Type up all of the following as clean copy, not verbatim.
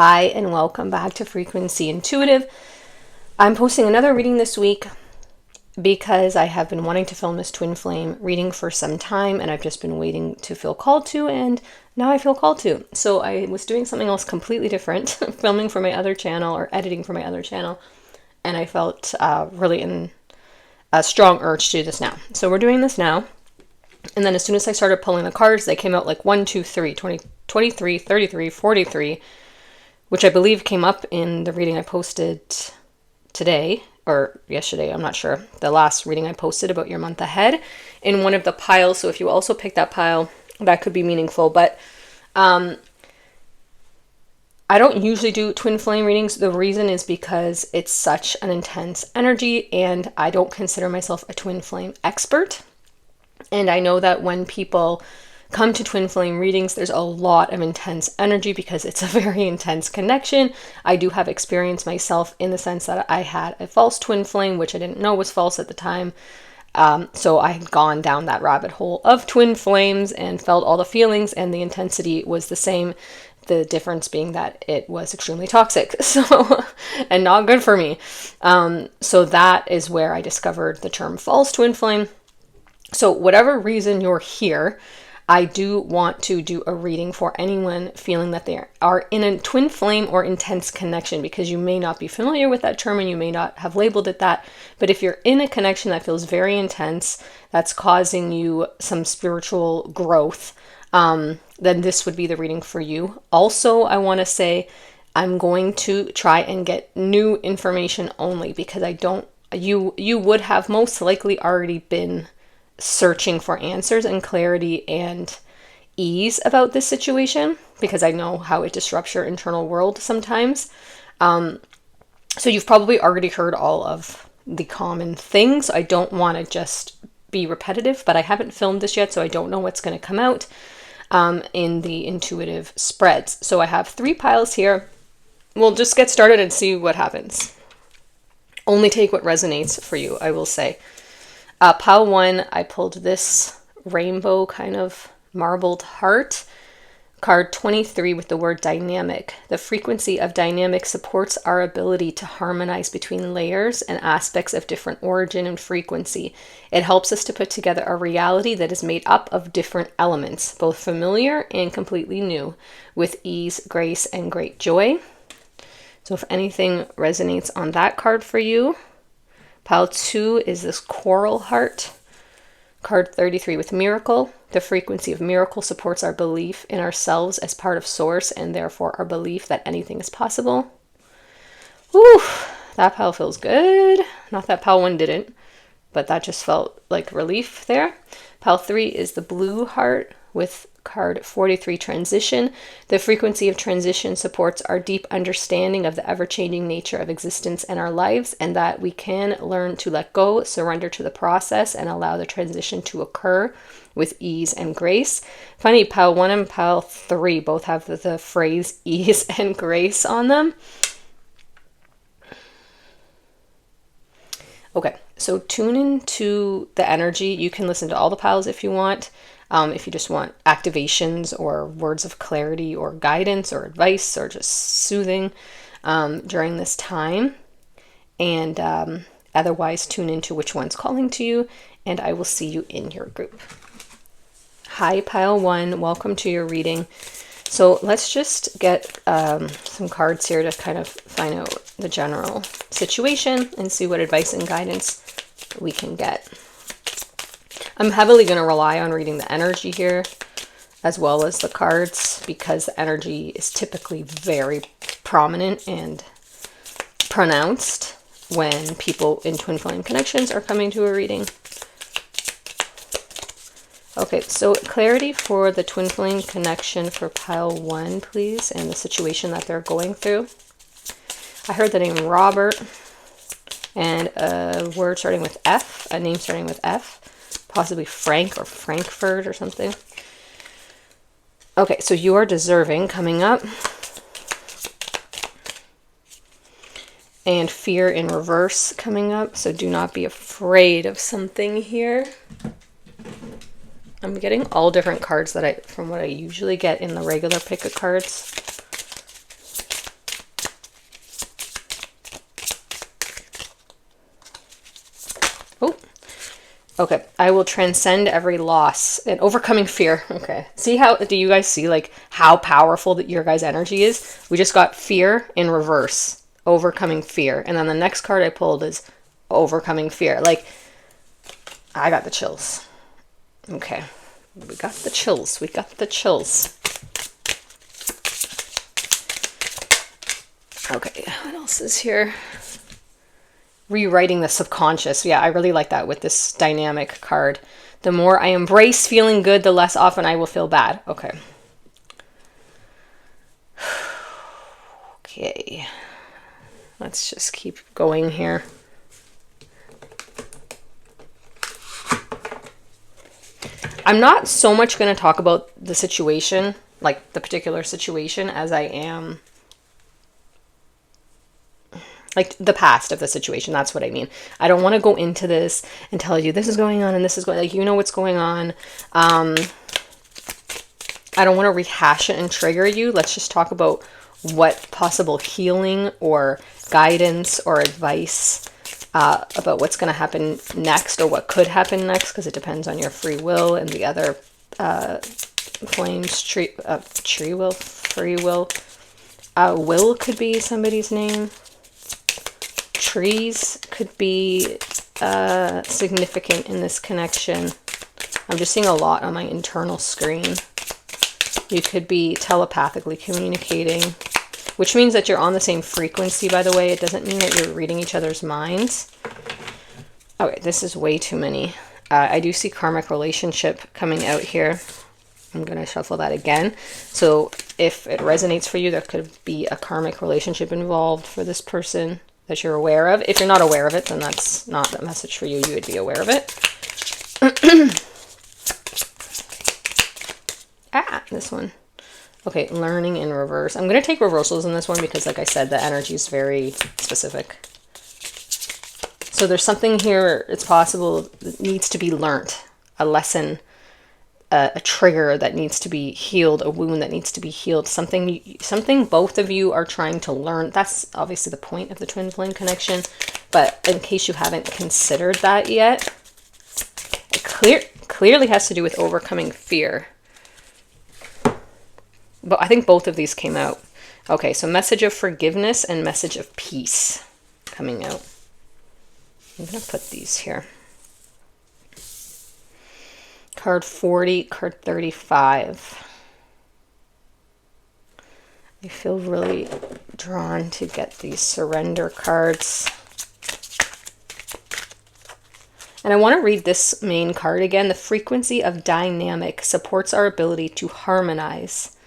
Hi, and welcome back to Frequency Intuitive. I'm posting another reading this week because I have been wanting to film this twin flame reading for some time, and I've just been waiting to feel called to, and now I feel called to. So I was doing something else completely different, filming for my other channel or editing for my other channel, and I felt really in a strong urge to do this now. So we're doing this now. And then as soon as I started pulling the cards, they came out like 1, 2, 3, 20, 23, 33, 43, which I believe came up in the reading I posted today or yesterday. I'm not sure. The last reading I posted about your month ahead in one of the piles. So if you also pick that pile, that could be meaningful. But I don't usually do twin flame readings. The reason is because it's such an intense energy, and I don't consider myself a twin flame expert. And I know that when people come to twin flame readings, there's a lot of intense energy because it's a very intense connection. I do have experience myself in the sense that I had a false twin flame, which I didn't know was false at the time. So I had gone down that rabbit hole of twin flames and felt all the feelings, and the intensity was the same. The difference being that it was extremely toxic, so and not good for me. So that is where I discovered the term false twin flame. So whatever reason you're here, I do want to do a reading for anyone feeling that they are in a twin flame or intense connection, because you may not be familiar with that term and you may not have labeled it that. But if you're in a connection that feels very intense, that's causing you some spiritual growth, then this would be the reading for you. Also, I want to say I'm going to try and get new information only, because you would have most likely already been searching for answers and clarity and ease about this situation, because I know how it disrupts your internal world sometimes. So you've probably already heard all of the common things. I don't want to just be repetitive, but I haven't filmed this yet, so I don't know what's going to come out in the intuitive spreads. So I have 3 piles here. We'll just get started and see what happens. Only take what resonates for you, I will say. Pile 1, I pulled this rainbow kind of marbled heart. Card 23 with the word dynamic. The frequency of dynamic supports our ability to harmonize between layers and aspects of different origin and frequency. It helps us to put together a reality that is made up of different elements, both familiar and completely new, with ease, grace, and great joy. So if anything resonates on that card for you. Pile 2 is this coral heart. Card 33 with miracle. The frequency of miracle supports our belief in ourselves as part of source, and therefore our belief that anything is possible. Whew, that pile feels good. Not that pile 1 didn't, but that just felt like relief there. Pile 3 is the blue heart with card 43 transition. The frequency of transition supports our deep understanding of the ever-changing nature of existence and our lives, and that we can learn to let go, surrender to the process, and allow the transition to occur with ease and grace. Funny, pile 1 and pile 3 both have the phrase ease and grace on them. Okay, so tune into the energy. You can listen to all the piles if you want. If you just want activations or words of clarity or guidance or advice or just soothing during this time. And otherwise, tune into which one's calling to you, and I will see you in your group. Hi, pile 1. Welcome to your reading. So let's just get some cards here to kind of find out the general situation and see what advice and guidance we can get. I'm heavily going to rely on reading the energy here as well as the cards, because the energy is typically very prominent and pronounced when people in twin flame connections are coming to a reading. Okay, so clarity for the twin flame connection for pile 1, please, and the situation that they're going through. I heard the name Robert and a word starting with F, a name starting with F. Possibly Frank or Frankfurt or something. Okay, so you are deserving coming up. And fear in reverse coming up. So do not be afraid of something here. I'm getting all different cards from what I usually get in the regular pick of cards. Okay, I will transcend every loss and overcoming fear. Okay. See how, do you guys see like how powerful that your guys' energy is? We just got fear in reverse, overcoming fear. And then the next card I pulled is overcoming fear. Like, I got the chills. Okay. We got the chills. We got the chills. Okay, what else is here? Rewriting the subconscious. Yeah, I really like that with this dynamic card. The more I embrace feeling good, the less often I will feel bad. Okay. Okay. Let's just keep going here. I'm not so much going to talk about the situation, like the particular situation, as I am like the past of the situation. That's what I mean. I don't want to go into this and tell you this is going on and this is going, like, you know what's going on. I don't want to rehash it and trigger you. Let's just talk about what possible healing or guidance or advice about what's going to happen next, or what could happen next, because it depends on your free will and the other flames. Free will. Will could be somebody's name. Trees could be significant in this connection. I'm just seeing a lot on my internal screen. You could be telepathically communicating, which means that you're on the same frequency, by the way. It doesn't mean that you're reading each other's minds. Okay, this is way too many. I do see karmic relationship coming out here. I'm going to shuffle that again. So if it resonates for you, there could be a karmic relationship involved for this person that you're aware of. If you're not aware of it, then that's not a message for you. You would be aware of it. This one. Okay, learning in reverse. I'm going to take reversals in this one because, like I said, the energy is very specific. So there's something here, it's possible, that needs to be learnt. A lesson, a trigger that needs to be healed, a wound that needs to be healed, something both of you are trying to learn. That's obviously the point of the twin flame connection, but in case you haven't considered that yet, it clearly has to do with overcoming fear. But I think both of these came out. Okay, so message of forgiveness and message of peace coming out. I'm going to put these here. Card 40, card 35. I feel really drawn to get these surrender cards. And I want to read this main card again. The frequency of dynamic supports our ability to harmonize.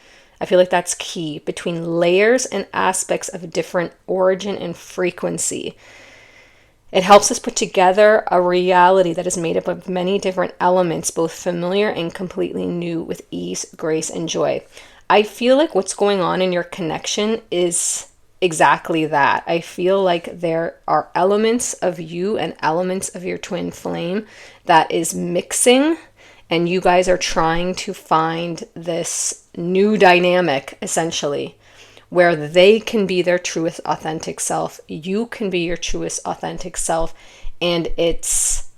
I feel like that's key between layers and aspects of different origin and frequency. It helps us put together a reality that is made up of many different elements, both familiar and completely new, with ease, grace, and joy. I feel like what's going on in your connection is exactly that. I feel like there are elements of you and elements of your twin flame that is mixing, and you guys are trying to find this new dynamic, essentially, where they can be their truest authentic self, you can be your truest authentic self, and it's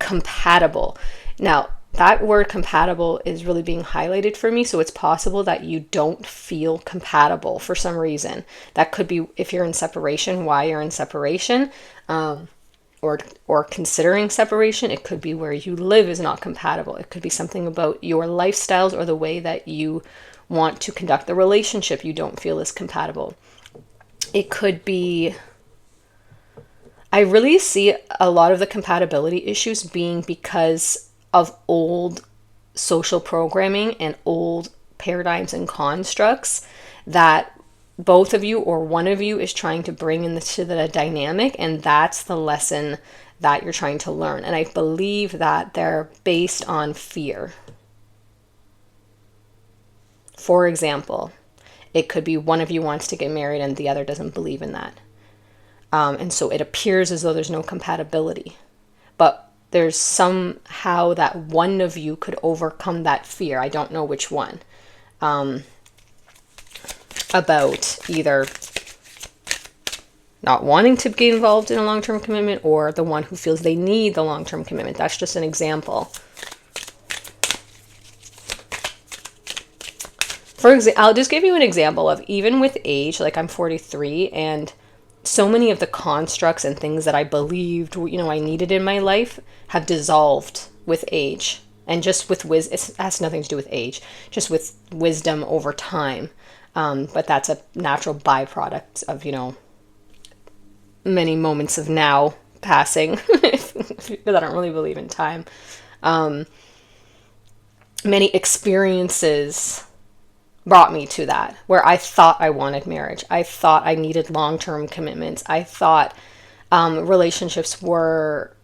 compatible. Now, that word compatible is really being highlighted for me, so it's possible that you don't feel compatible for some reason. That could be if you're in separation, why you're in separation, or considering separation. It could be where you live is not compatible. It could be something about your lifestyles or the way that you want to conduct the relationship you don't feel is compatible. It could be, I really see a lot of the compatibility issues being because of old social programming and old paradigms and constructs that both of you or one of you is trying to bring into the dynamic, and that's the lesson that you're trying to learn. And I believe that they're based on fear. For example, it could be one of you wants to get married and the other doesn't believe in that. And so it appears as though there's no compatibility. But there's somehow that one of you could overcome that fear. I don't know which one. About either not wanting to get involved in a long-term commitment, or the one who feels they need the long-term commitment. That's just an example. For example, I'll just give you an example of, even with age, like I'm 43, and so many of the constructs and things that I believed, I needed in my life have dissolved with age. And just with it has nothing to do with age, just with wisdom over time. But that's a natural byproduct of, many moments of now passing, because I don't really believe in time. Many experiences brought me to that, where I thought I wanted marriage. I thought I needed long-term commitments. I thought relationships were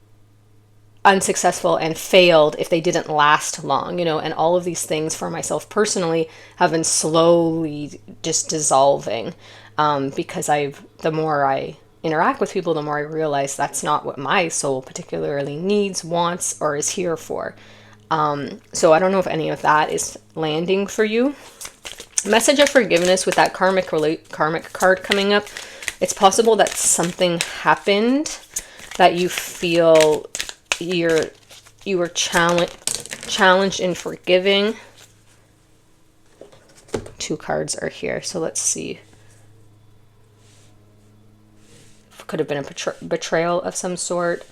unsuccessful and failed if they didn't last long, and all of these things for myself personally have been slowly just dissolving, because the more I interact with people, the more I realize that's not what my soul particularly needs, wants, or is here for. So I don't know if any of that is landing for you. Message of forgiveness with that karmic card coming up. It's possible that something happened that you feel you were challenged in forgiving. 2 cards are here, so let's see. Could have been a betrayal of some sort.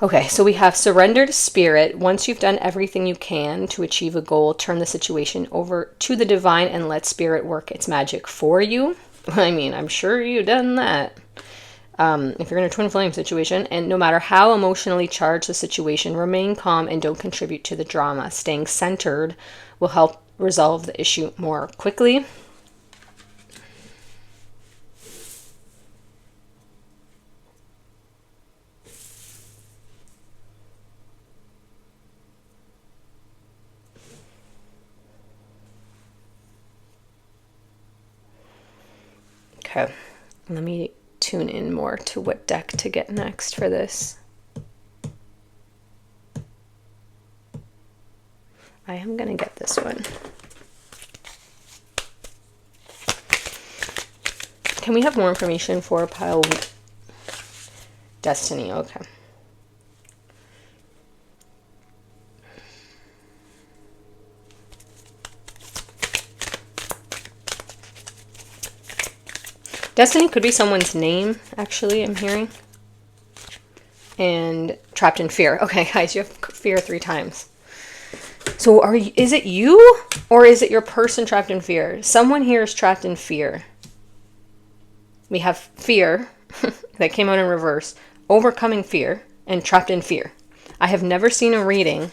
Okay, so we have surrender to spirit. Once you've done everything you can to achieve a goal, turn the situation over to the divine and let spirit work its magic for you. I mean, I'm sure you've done that. If you're in a twin flame situation, and no matter how emotionally charged the situation, remain calm and don't contribute to the drama. Staying centered will help resolve the issue more quickly. Okay, let me tune in more to what deck to get next for this. I am going to get this one. Can we have more information for pile Destiny? Okay. Destiny could be someone's name, actually, I'm hearing. And trapped in fear. Okay, guys, you have fear 3 times. So is it you, or is it your person trapped in fear? Someone here is trapped in fear. We have fear that came out in reverse, overcoming fear, and trapped in fear. I have never seen a reading.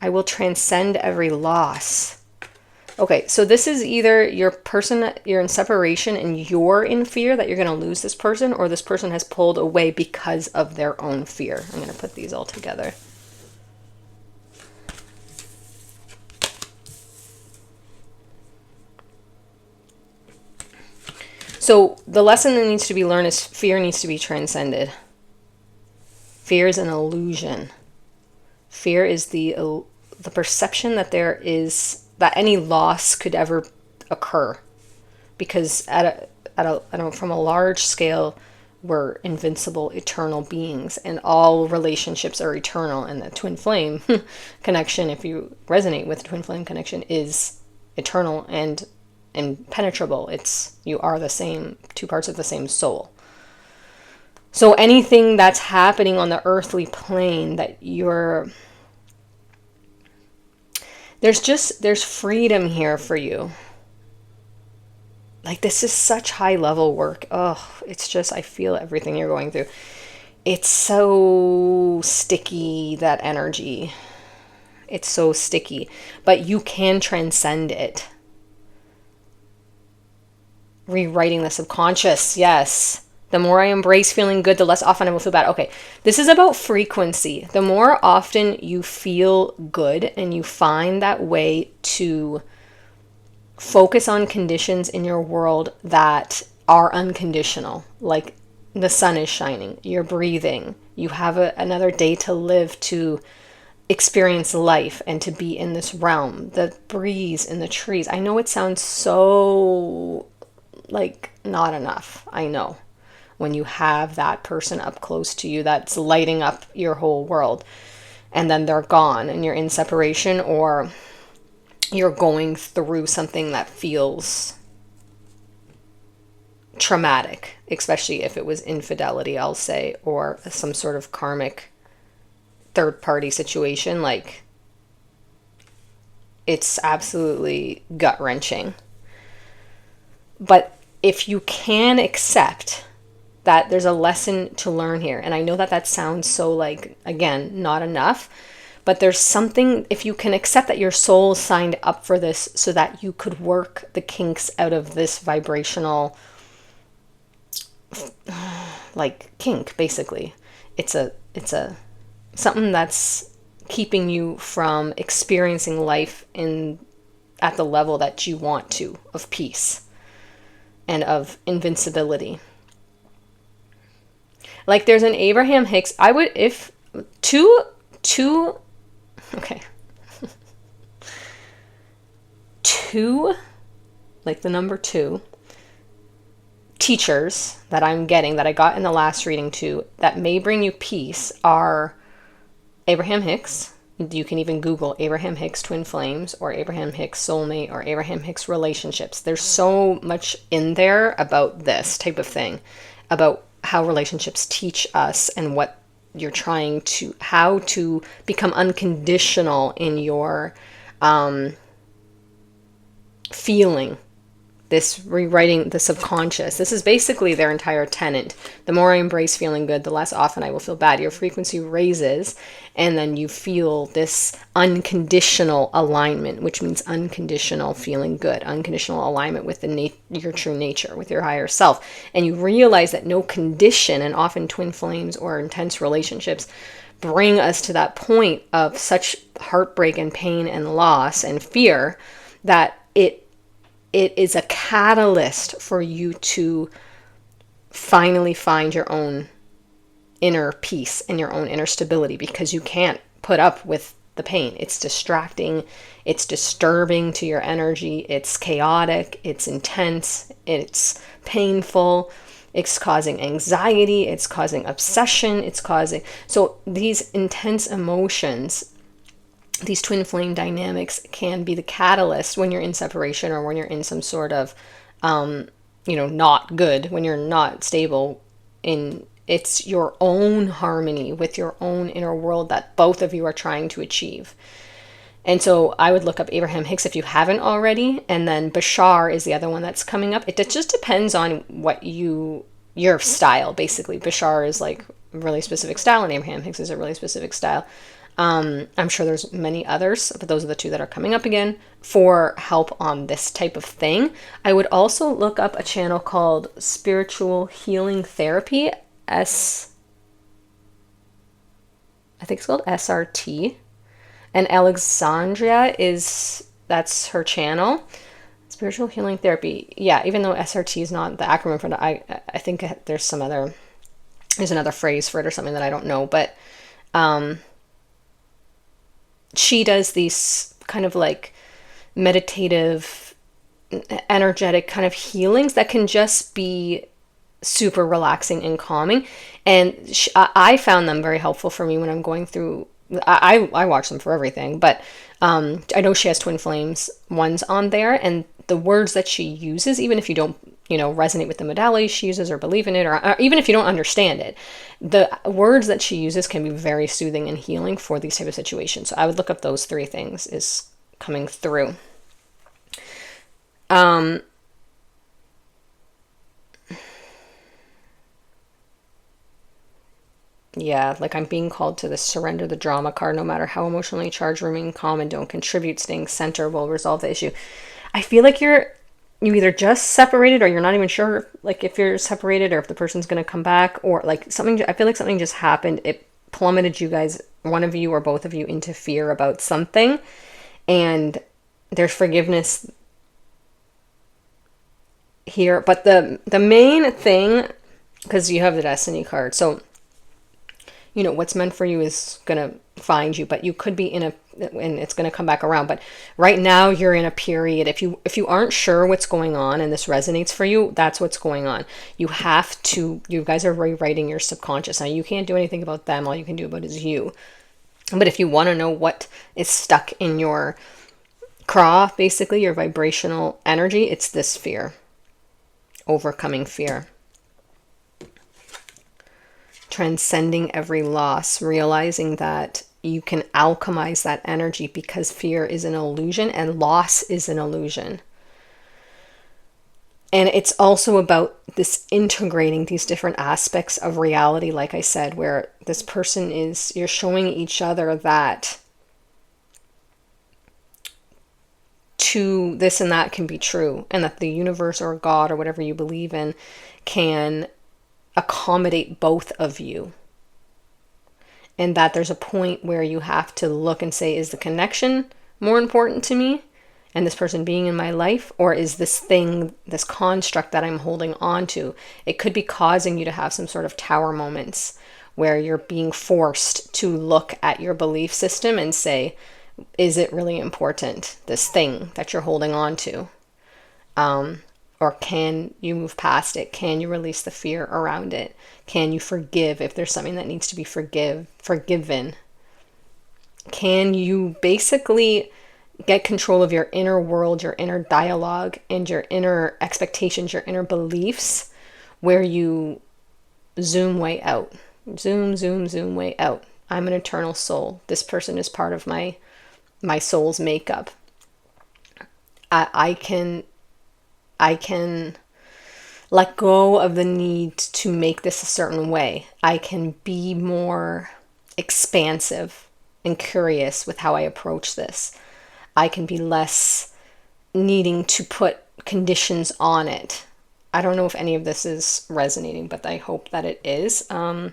I will transcend every loss. Okay, so this is either your person, you're in separation and you're in fear that you're going to lose this person, or this person has pulled away because of their own fear. I'm going to put these all together. So the lesson that needs to be learned is fear needs to be transcended. Fear is an illusion. Fear is the perception that that any loss could ever occur, because from a large scale, we're invincible, eternal beings, and all relationships are eternal. And the twin flame connection, if you resonate with the twin flame connection, is eternal and impenetrable. You are the same, 2 parts of the same soul. So anything that's happening on the earthly plane that there's freedom here for you. Like, this is such high level work. Oh, it's just, I feel everything you're going through. It's so sticky, that energy. It's so sticky, but you can transcend it. Rewriting the subconscious. Yes. The more I embrace feeling good, the less often I will feel bad. Okay, this is about frequency. The more often you feel good and you find that way to focus on conditions in your world that are unconditional, like the sun is shining, you're breathing, you have another day to live to experience life and to be in this realm, the breeze and the trees. I know it sounds so like not enough. I know, when you have that person up close to you that's lighting up your whole world, and then they're gone and you're in separation, or you're going through something that feels traumatic, especially if it was infidelity, I'll say, or some sort of karmic third party situation. Like, it's absolutely gut wrenching. But if you can accept that there's a lesson to learn here, and I know that that sounds so, like, again, not enough, but there's something, if you can accept that your soul signed up for this so that you could work the kinks out of this vibrational, like, kink, basically. It's a something that's keeping you from experiencing life in at the level that you want to, of peace and of invincibility. Like, there's an Abraham Hicks, I would, if two okay, two, like the number two, teachers that I'm getting, that I got in the last reading too, that may bring you peace are Abraham Hicks. You can even Google Abraham Hicks twin flames, or Abraham Hicks soulmate, or Abraham Hicks relationships. There's so much in there about this type of thing, about how relationships teach us, and what you're trying to, how to become unconditional in your feeling, this rewriting the subconscious. This is basically their entire tenet. The more I embrace feeling good, the less often I will feel bad. Your frequency raises, and then you feel this unconditional alignment, which means unconditional feeling good, unconditional alignment with your true nature, with your higher self. And you realize that no condition, and often twin flames or intense relationships bring us to that point of such heartbreak and pain and loss and fear, that it is a catalyst for you to finally find your own inner peace and your own inner stability, because you can't put up with the pain. It's distracting, it's disturbing to your energy, it's chaotic, it's intense, it's painful, it's causing anxiety, it's causing obsession, it's causing... So these intense emotions, these twin flame dynamics, can be the catalyst when you're in separation, or when you're in some sort of, not good, when you're not stable in, it's your own harmony with your own inner world that both of you are trying to achieve. And so I would look up Abraham Hicks if you haven't already. And then Bashar is the other one that's coming up. It just depends on what your style, basically. Bashar is like a really specific style, and Abraham Hicks is a really specific style. I'm sure there's many others, but those are the two that are coming up again for help on this type of thing. I would also look up a channel called Spiritual Healing Therapy, I think it's called SRT. And Alexandria that's her channel. Spiritual Healing Therapy. Yeah, even though SRT is not the acronym for it, I think there's another phrase for it or something that I don't know, but she does these kind of like meditative, energetic kind of healings that can just be super relaxing and calming. And I found them very helpful for me when I'm going through... I watch them for everything, but I know she has twin flames ones on there, and the words that she uses, even if you don't resonate with the modality she uses or believe in it, or even if you don't understand it, the words that she uses can be very soothing and healing for these type of situations. So I would look up those three things is coming through. Yeah, like, I'm being called to the surrender the drama card. No matter how emotionally charged, remain calm and don't contribute. Staying center will resolve the issue. I feel like you either just separated, or you're not even sure, like, if you're separated or if the person's going to come back, or like something. I feel like something just happened. It plummeted you guys, one of you or both of you, into fear about something, and there's forgiveness here. But the main thing, because you have the Destiny card, so what's meant for you is going to find you, but you could be and it's going to come back around. But right now you're in a period. If you aren't sure what's going on and this resonates for you, that's what's going on. You guys are rewriting your subconscious. Now you can't do anything about them. All you can do about it is you. But if you want to know what is stuck in your craw, basically your vibrational energy, it's this fear. Overcoming fear. Transcending every loss, realizing that you can alchemize that energy because fear is an illusion and loss is an illusion. And it's also about this integrating these different aspects of reality, like I said, where this person you're showing each other that this and that can be true, and that the universe or God or whatever you believe in can accommodate both of you. And that there's a point where you have to look and say, is the connection more important to me and this person being in my life, or is this construct that I'm holding on to? It could be causing you to have some sort of tower moments where you're being forced to look at your belief system and say, is it really important, this thing that you're holding on to? Or can you move past it? Can you release the fear around it? Can you forgive if there's something that needs to be forgiven? Can you basically get control of your inner world, your inner dialogue, and your inner expectations, your inner beliefs, where you zoom way out? Zoom way out. I'm an eternal soul. This person is part of my soul's makeup. I can let go of the need to make this a certain way. I can be more expansive and curious with how I approach this. I can be less needing to put conditions on it. I don't know if any of this is resonating, but I hope that it is. I'm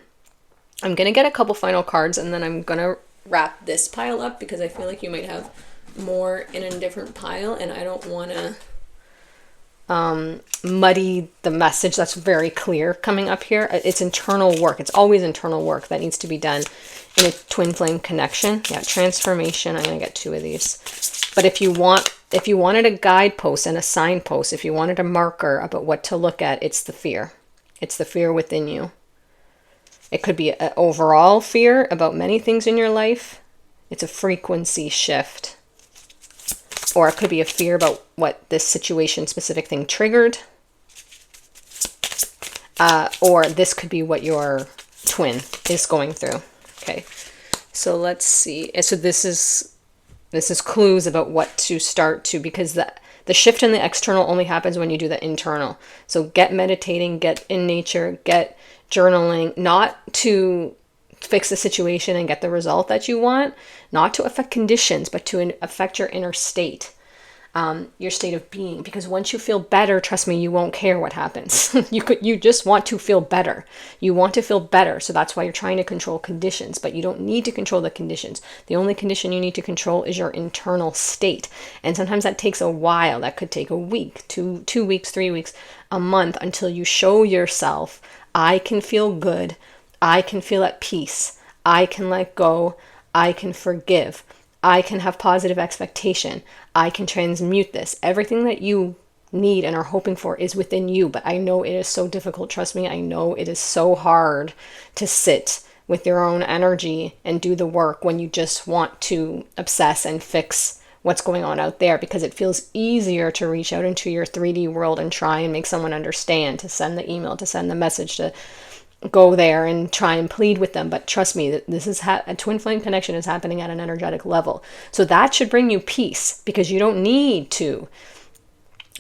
going to get a couple final cards, and then I'm going to wrap this pile up because I feel like you might have more in a different pile, and I don't want to muddy the message that's very clear coming up here. It's internal work. It's always internal work that needs to be done in a twin flame connection. Yeah, transformation. I'm going to get 2 of these. But if you wanted a guidepost and a signpost, if you wanted a marker about what to look at, it's the fear. It's the fear within you. It could be an overall fear about many things in your life. It's a frequency shift. Or it could be a fear about what this situation specific thing triggered. Or this could be what your twin is going through. Okay, so let's see. So this is clues about what to start to, because the shift in the external only happens when you do the internal. So get meditating, get in nature, get journaling, not to fix the situation and get the result that you want, not to affect conditions, but to affect your inner state, your state of being. Because once you feel better, trust me, you won't care what happens. You just want to feel better. You want to feel better. So that's why you're trying to control conditions, but you don't need to control the conditions. The only condition you need to control is your internal state. And sometimes that takes a while. That could take a week, 2 weeks, 3 weeks, a month, until you show yourself, I can feel good. I can feel at peace. I can let go. I can forgive. I can have positive expectation. I can transmute this. Everything that you need and are hoping for is within you. But I know it is so difficult. Trust me, I know it is so hard to sit with your own energy and do the work when you just want to obsess and fix what's going on out there, because it feels easier to reach out into your 3D world and try and make someone understand, to send the email, to send the message, to go there and try and plead with them. But trust me, this is a twin flame connection is happening at an energetic level. So that should bring you peace, because you don't need to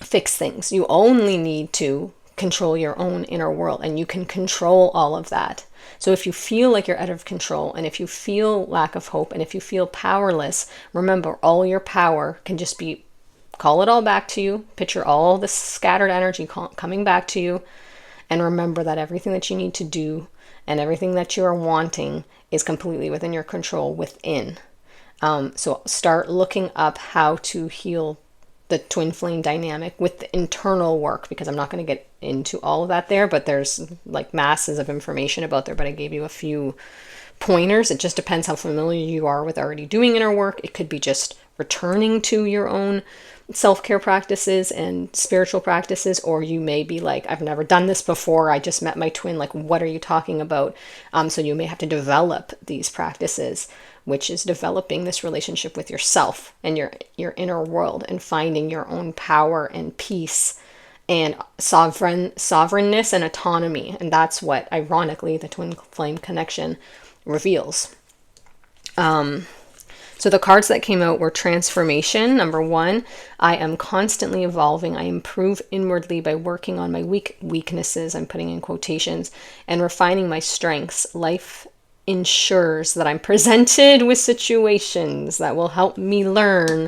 fix things. You only need to control your own inner world, and you can control all of that. So if you feel like you're out of control, and if you feel lack of hope, and if you feel powerless, remember, all your power can just be, call it all back to you. Picture all the scattered energy coming back to you. And remember that everything that you need to do and everything that you are wanting is completely within your control within. So start looking up how to heal the twin flame dynamic with the internal work, because I'm not going to get into all of that there, but there's like masses of information about there, but I gave you a few pointers. It just depends how familiar you are with already doing inner work. It could be just returning to your own self-care practices and spiritual practices, or you may be like, I've never done this before, I just met my twin, like, what are you talking about? So you may have to develop these practices, which is developing this relationship with yourself and your inner world, and finding your own power and peace and sovereignness and autonomy. And that's what, ironically, the twin flame connection reveals. So the cards that came out were transformation. Number 1, I am constantly evolving. I improve inwardly by working on my weaknesses, I'm putting in quotations, and refining my strengths. Life ensures that I'm presented with situations that will help me learn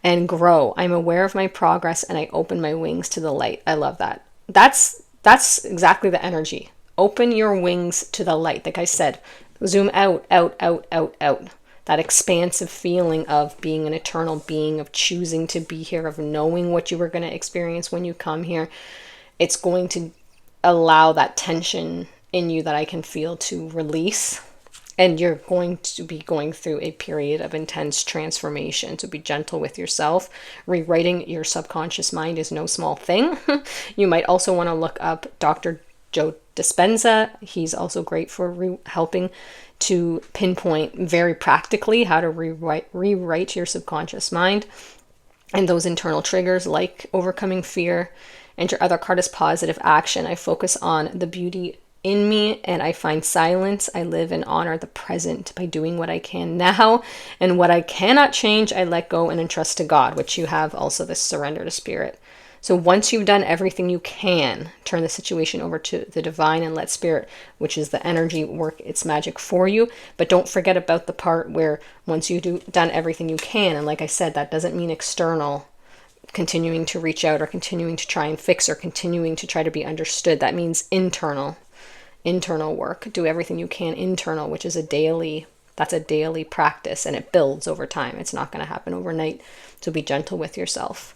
and grow. I'm aware of my progress and I open my wings to the light. I love that. That's exactly the energy. Open your wings to the light. Like I said, zoom out, out, out, out, out. That expansive feeling of being an eternal being, of choosing to be here, of knowing what you were going to experience when you come here. It's going to allow that tension in you that I can feel to release. And you're going to be going through a period of intense transformation. So be gentle with yourself. Rewriting your subconscious mind is no small thing. You might also want to look up Dr. Joe Dispenza. He's also great for helping to pinpoint very practically how to rewrite your subconscious mind and those internal triggers, like overcoming fear. And your other card is positive action. I focus on the beauty in me and I find silence. I live and honor the present by doing what I can now, and what I cannot change, I let go and entrust to God, which you have also this surrender to spirit. So once you've done everything you can, turn the situation over to the divine and let spirit, which is the energy, work its magic for you. But don't forget about the part where once you've done everything you can, and like I said, that doesn't mean external, continuing to reach out or continuing to try and fix or continuing to try to be understood. That means internal work. Do everything you can internal, which is a daily practice, and it builds over time. It's not going to happen overnight. So be gentle with yourself.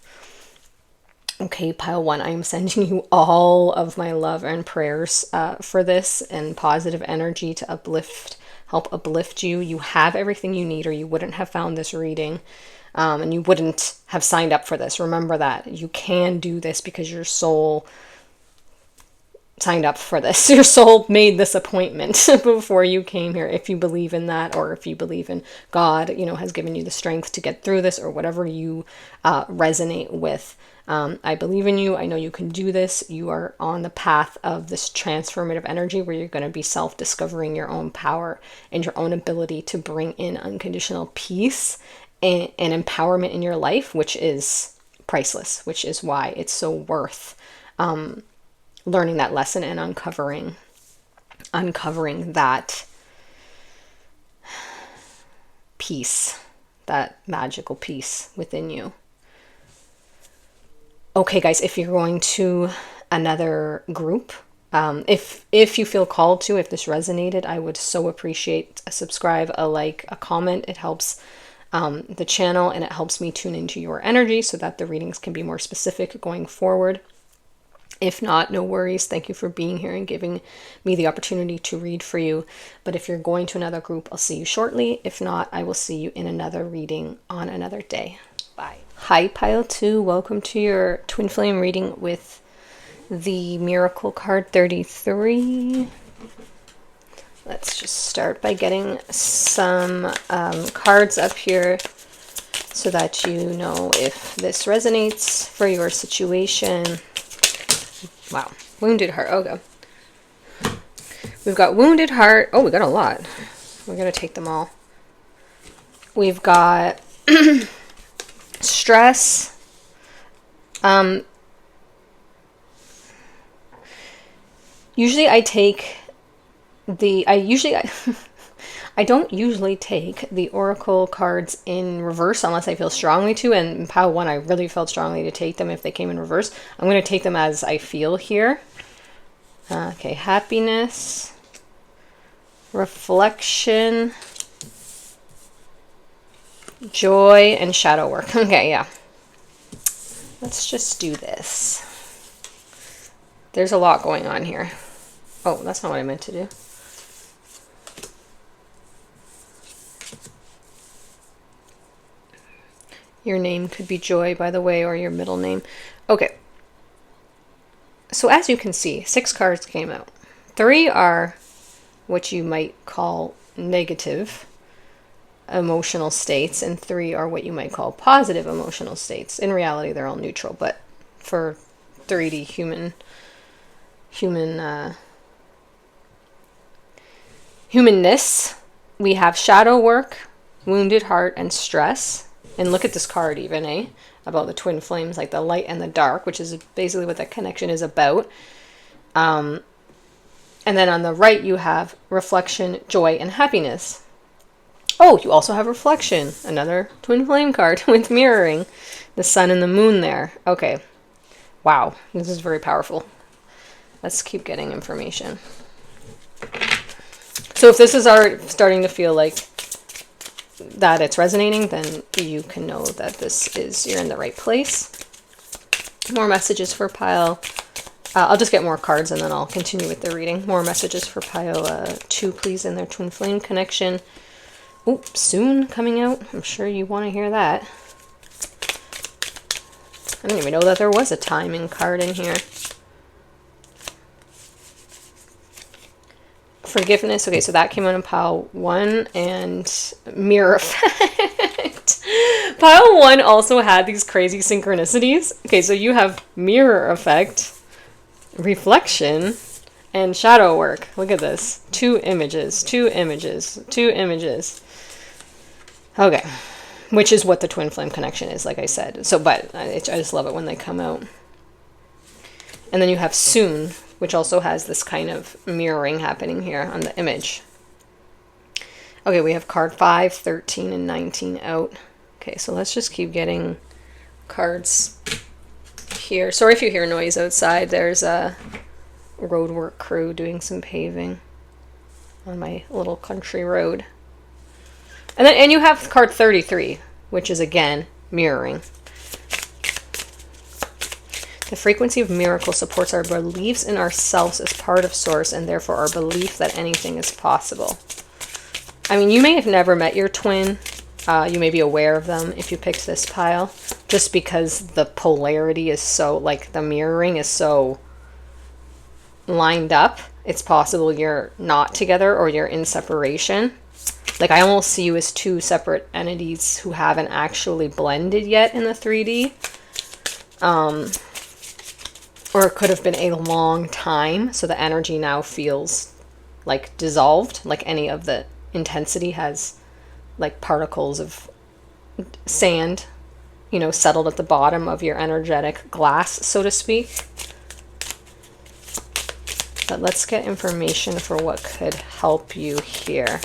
Okay, pile 1, I am sending you all of my love and prayers for this, and positive energy to help uplift you. You have everything you need, or you wouldn't have found this reading, and you wouldn't have signed up for this. Remember that. You can do this because your soul signed up for this. Your soul made this appointment before you came here. If you believe in that, or if you believe in God, has given you the strength to get through this, or whatever you resonate with. I believe in you. I know you can do this. You are on the path of this transformative energy where you're going to be self-discovering your own power and your own ability to bring in unconditional peace and empowerment in your life, which is priceless, which is why it's so worth learning that lesson and uncovering that peace, that magical peace within you. Okay, guys, if you're going to another group, if you feel called to, if this resonated, I would so appreciate a subscribe, a like, a comment. It helps the channel, and it helps me tune into your energy so that the readings can be more specific going forward. If not, no worries. Thank you for being here and giving me the opportunity to read for you. But if you're going to another group, I'll see you shortly. If not, I will see you in another reading on another day. Bye. Hi, Pile 2. Welcome to your Twin Flame reading with the Miracle card 33. Let's just start by getting some cards up here so that you know if this resonates for your situation. Wow. Wounded Heart. Okay. We've got Wounded Heart. Oh, we got a lot. We're going to take them all. We've got stress. Usually I take I don't usually take the Oracle cards in reverse unless I feel strongly to, and in pile 1 I really felt strongly to take them if they came in reverse. I'm going to take them as I feel here. Okay, happiness, reflection, joy, and shadow work. Okay, yeah. Let's just do this. There's a lot going on here. Oh, that's not what I meant to do. Your name could be Joy, by the way, or your middle name. Okay. So as you can see, 6 cards came out. 3 are what you might call negative emotional states, and 3 are what you might call positive emotional states. In reality, they're all neutral, but for 3D humanness, we have shadow work, wounded heart, and stress. And look at this card even, about the twin flames, like the light and the dark, which is basically what that connection is about. And then on the right, you have reflection, joy, and happiness. Oh, you also have reflection, another twin flame card with mirroring, the sun and the moon there. Okay. Wow, this is very powerful. Let's keep getting information. So if this is starting to feel like that it's resonating, then you can know that you're in the right place. More messages for pile. I'll just get more cards and then I'll continue with the reading. More messages for pile 2, please, in their twin flame connection. Oh, soon coming out. I'm sure you want to hear that. I didn't even know that there was a timing card in here. Forgiveness. Okay, so that came out in pile 1, and mirror effect. Pile 1 also had these crazy synchronicities. Okay, so you have mirror effect, reflection, and shadow work. Look at this. 2 images, 2 images, 2 images. Okay, which is what the twin flame connection is, like I said. So, but I just love it when they come out. And then you have soon, which also has this kind of mirroring happening here on the image. Okay, we have card 5, 13, and 19 out. Okay, so let's just keep getting cards here. Sorry if you hear noise outside. There's a roadwork crew doing some paving on my little country road. And you have card 33, which is again mirroring. The frequency of miracle supports our beliefs in ourselves as part of Source, and therefore our belief that anything is possible. I mean, you may have never met your twin. You may be aware of them if you picked this pile, just because the polarity is so, like the mirroring is so lined up. It's possible you're not together or you're in separation. Like, I almost see you as 2 separate entities who haven't actually blended yet in the 3D. Or it could have been a long time, so the energy now feels like dissolved, like any of the intensity has like particles of sand, you know, settled at the bottom of your energetic glass, so to speak. But let's get information for what could help you here.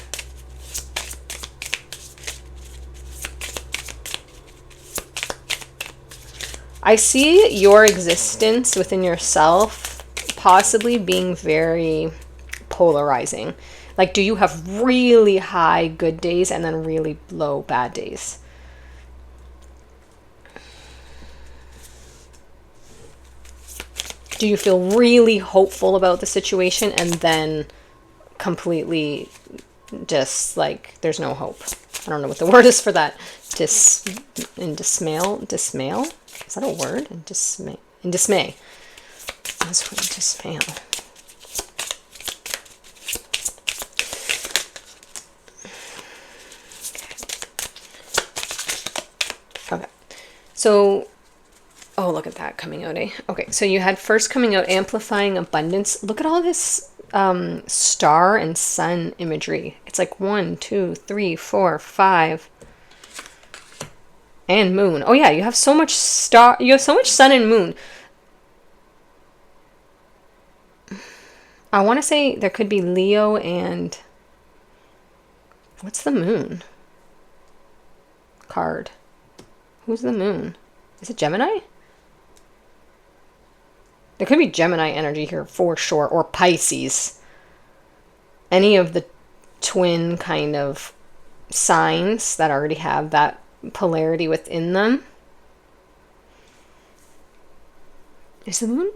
I see your existence within yourself possibly being very polarizing. Like, do you have really high good days and then really low bad days? Do you feel really hopeful about the situation and then completely just like there's no hope? I don't know what the word is for that. Dismay? Is that a word? In dismay. That's what dismay. Okay. So, oh, look at that coming out, eh? Okay, so you had first coming out amplifying abundance. Look at all this star and sun imagery. It's like 1, 2, 3, 4, 5. And moon. Oh yeah, you have so much you have so much sun and moon. I want to say there could be Leo and what's the moon card? Who's the moon? Is it Gemini? There could be Gemini energy here for sure, or Pisces. Any of the twin kind of signs that already have that polarity within them. Is the moon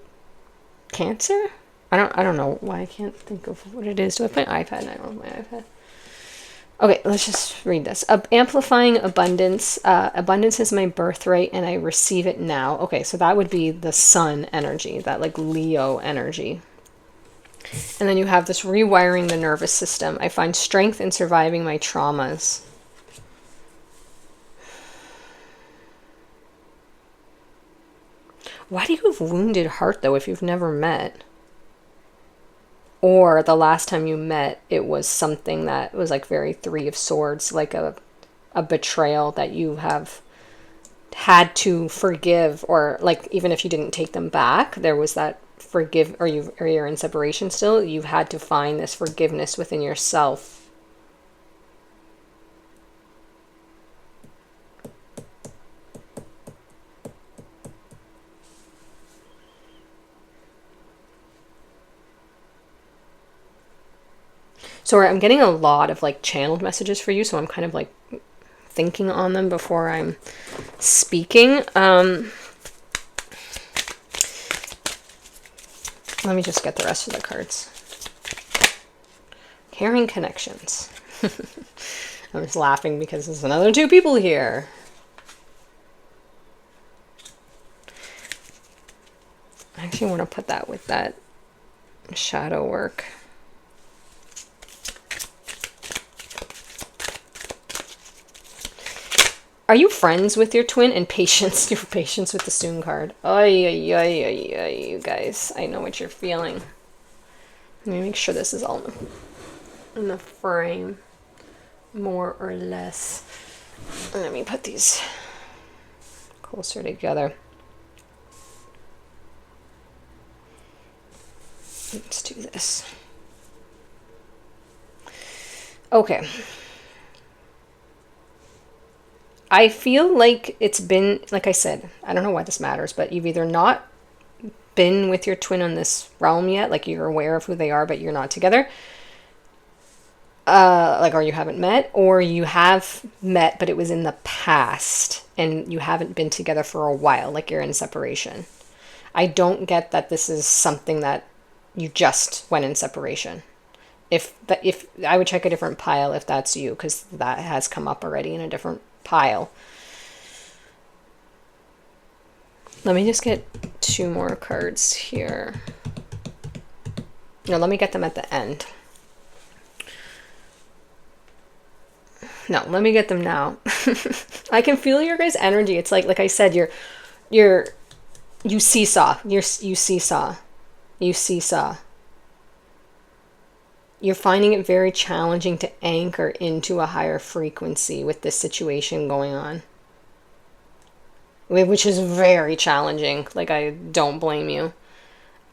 Cancer? I don't know why I can't think of what it is. Do I have my iPad? I don't have my iPad. Okay, let's just read this. Amplifying abundance. Abundance is my birthright and I receive it now. Okay, so that would be the sun energy, that like Leo energy. And then you have this rewiring the nervous system. I find strength in surviving my traumas. Why do you have wounded heart though if you've never met? Or the last time you met, it was something that was like very Three of Swords, like a betrayal that you have had to forgive, or like even if you didn't take them back, there was that forgive, or you're in separation still, you've had to find this forgiveness within yourself. So I'm getting a lot of like channeled messages for you, so I'm kind of like thinking on them before I'm speaking. Let me just get the rest of the cards. Caring connections. I'm just laughing because there's another two people here. I actually want to put that with that shadow work. Are you friends with your twin? And patience, your patience with the Soon card. Ay, ay, ay, ay, ay, you guys. I know what you're feeling. Let me make sure this is all in the frame, more or less. Let me put these closer together. Let's do this. Okay. I feel like it's been, like I said, I don't know why this matters, but you've either not been with your twin on this realm yet, like you're aware of who they are, but you're not together, or you haven't met, or you have met, but it was in the past, and you haven't been together for a while, like you're in separation. I don't get that this is something that you just went in separation. If I would check a different pile if that's you, because that has come up already in a different pile. Let me just get two more cards here. No, let me get them at the end. No, let me get them now. I can feel your guys' energy. It's like I said, you seesaw. You seesaw. You seesaw. You're finding it very challenging to anchor into a higher frequency with this situation going on. Which is very challenging. Like, I don't blame you.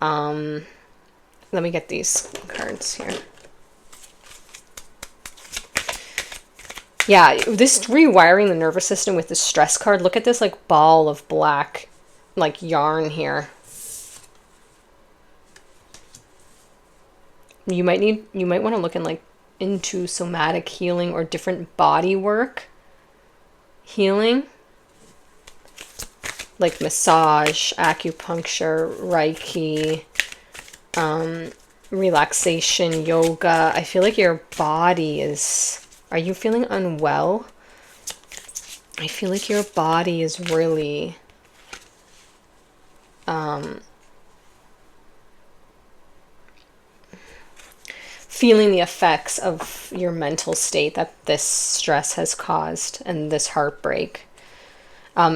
Let me get these cards here. Yeah, this rewiring the nervous system with the stress card. Look at this like ball of black like yarn here. You might want to look into somatic healing or different body work healing, like massage, acupuncture, Reiki, relaxation, yoga. I feel like your body is... Are you feeling unwell? I feel like your body is really feeling the effects of your mental state that this stress has caused and this heartbreak.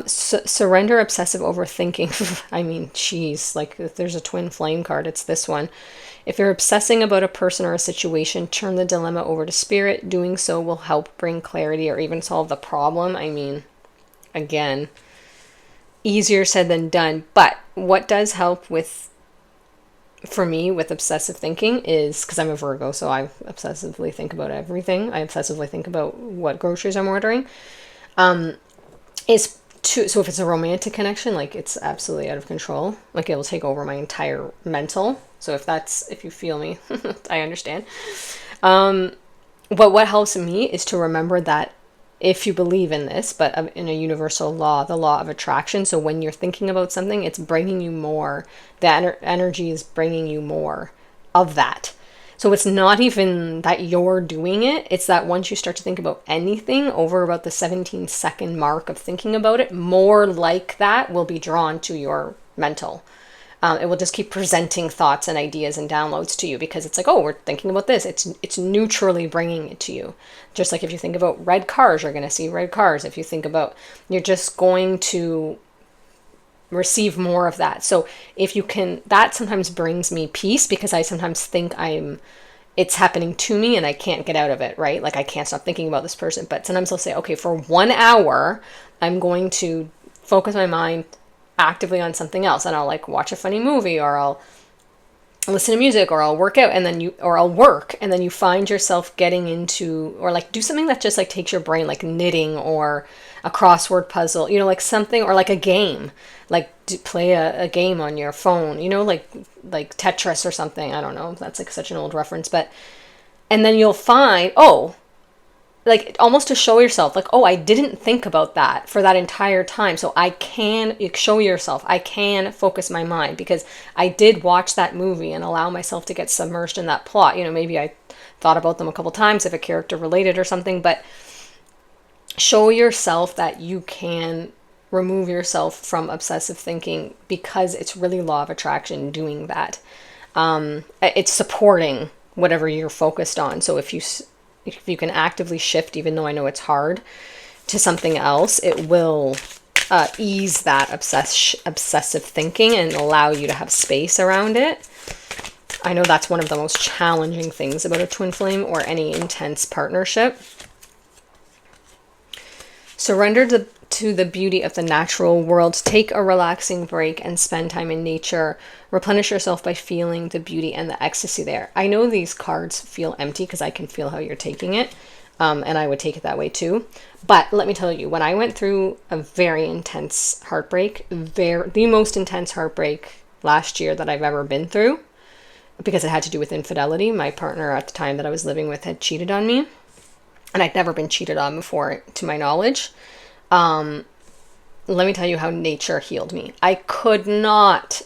Surrender obsessive overthinking. I mean, geez, like if there's a twin flame card, it's this one. If you're obsessing about a person or a situation, turn the dilemma over to spirit. Doing so will help bring clarity or even solve the problem. I mean, again, easier said than done. But what does help for me with obsessive thinking is, because I'm a Virgo, so I obsessively think about everything. I obsessively think about what groceries I'm ordering. So if it's a romantic connection, like it's absolutely out of control. Like it'll take over my entire mental. So if you feel me, I understand. But what helps me is to remember that if you believe in this, but in a universal law, the law of attraction. So when you're thinking about something, it's bringing you more. That energy is bringing you more of that. So it's not even that you're doing it. It's that once you start to think about anything over about the 17-second mark of thinking about it, more like that will be drawn to your mental. It will just keep presenting thoughts and ideas and downloads to you because it's like, oh, we're thinking about this. It's neutrally bringing it to you. Just like if you think about red cars, you're going to see red cars. If you think about, you're just going to receive more of that. So if you can, that sometimes brings me peace because I sometimes think it's happening to me and I can't get out of it, right? Like I can't stop thinking about this person. But sometimes I'll say, okay, for 1 hour, I'm going to focus my mind actively on something else, and I'll like watch a funny movie, or I'll listen to music, or I'll work out, and then I'll work, and then you find yourself getting into, or like do something that just like takes your brain, like knitting or a crossword puzzle, like something, or like a game, like play a game on your phone, like Tetris or something. I don't know, that's like such an old reference, and then you'll find, oh, like almost to show yourself like, oh, I didn't think about that for that entire time. So I can show yourself, I can focus my mind because I did watch that movie and allow myself to get submerged in that plot. Maybe I thought about them a couple times if a character related or something, but show yourself that you can remove yourself from obsessive thinking because it's really law of attraction doing that. It's supporting whatever you're focused on. So if you can actively shift, even though I know it's hard, to something else, it will ease that obsessive thinking and allow you to have space around it. I know that's one of the most challenging things about a twin flame or any intense partnership. Surrender to the beauty of the natural world. Take a relaxing break and spend time in nature. Replenish yourself by feeling the beauty and the ecstasy there. I know these cards feel empty because I can feel how you're taking it. And I would take it that way too. But let me tell you, when I went through a very intense heartbreak, the most intense heartbreak last year that I've ever been through, because it had to do with infidelity. My partner at the time that I was living with had cheated on me. And I'd never been cheated on before, to my knowledge. Let me tell you how nature healed me. I could not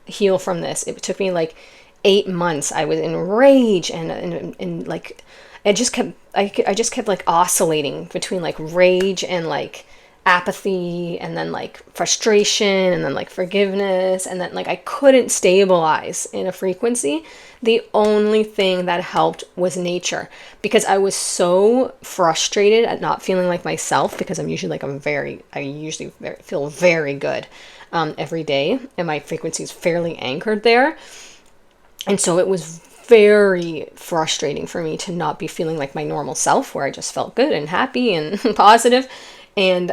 heal from this. It took me like 8 months. I was in rage and like I just kept like oscillating between like rage and like apathy, and then like frustration, and then like forgiveness, and then like I couldn't stabilize in a frequency. The only thing that helped was nature, because I was so frustrated at not feeling like myself, because I usually feel very good every day, and my frequency is fairly anchored there. And so it was very frustrating for me to not be feeling like my normal self, where I just felt good and happy and positive. And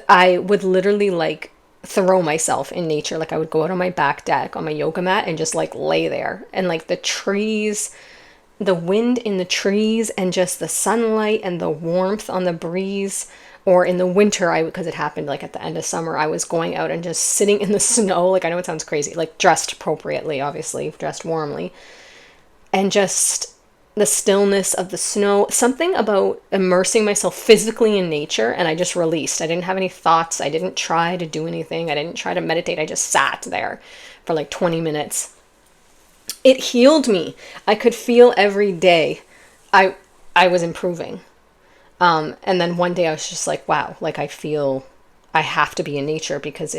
I would literally like throw myself in nature. Like I would go out on my back deck on my yoga mat and just like lay there, and like the trees, the wind in the trees, and just the sunlight and the warmth on the breeze. Or in the winter, because it happened like at the end of summer, I was going out and just sitting in the snow. Like I know it sounds crazy, like dressed appropriately, obviously dressed warmly, and just the stillness of the snow, something about immersing myself physically in nature, and I just released. I didn't have any thoughts. I didn't try to do anything. I didn't try to meditate. I just sat there for like 20 minutes. It healed me. I could feel every day I was improving. And then one day I was just like, wow, like I feel I have to be in nature, because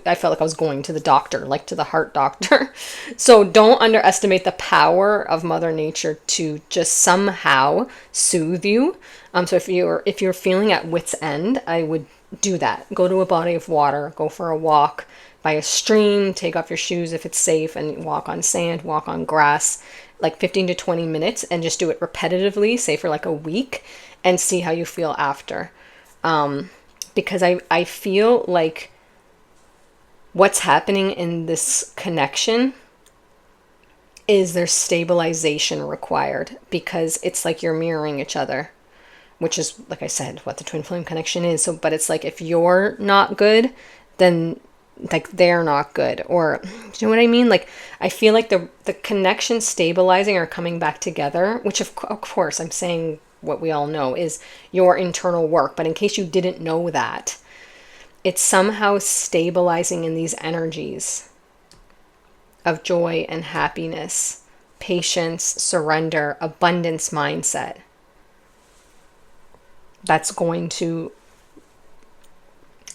I felt like I was going to the doctor, like to the heart doctor. So don't underestimate the power of Mother Nature to just somehow soothe you. So if you're feeling at wit's end, I would do that. Go to a body of water, go for a walk by a stream, take off your shoes if it's safe, and walk on sand, walk on grass, like 15 to 20 minutes, and just do it repetitively, say for like a week, and see how you feel after. Because I feel like what's happening in this connection is there's stabilization required, because it's like you're mirroring each other, which is, like I said, what the twin flame connection is. So, but it's like if you're not good, then like they're not good. Or, do you know what I mean? Like I feel like the connection stabilizing or coming back together, which of course I'm saying what we all know is your internal work. But in case you didn't know that, it's somehow stabilizing in these energies of joy and happiness, patience, surrender, abundance mindset. That's going to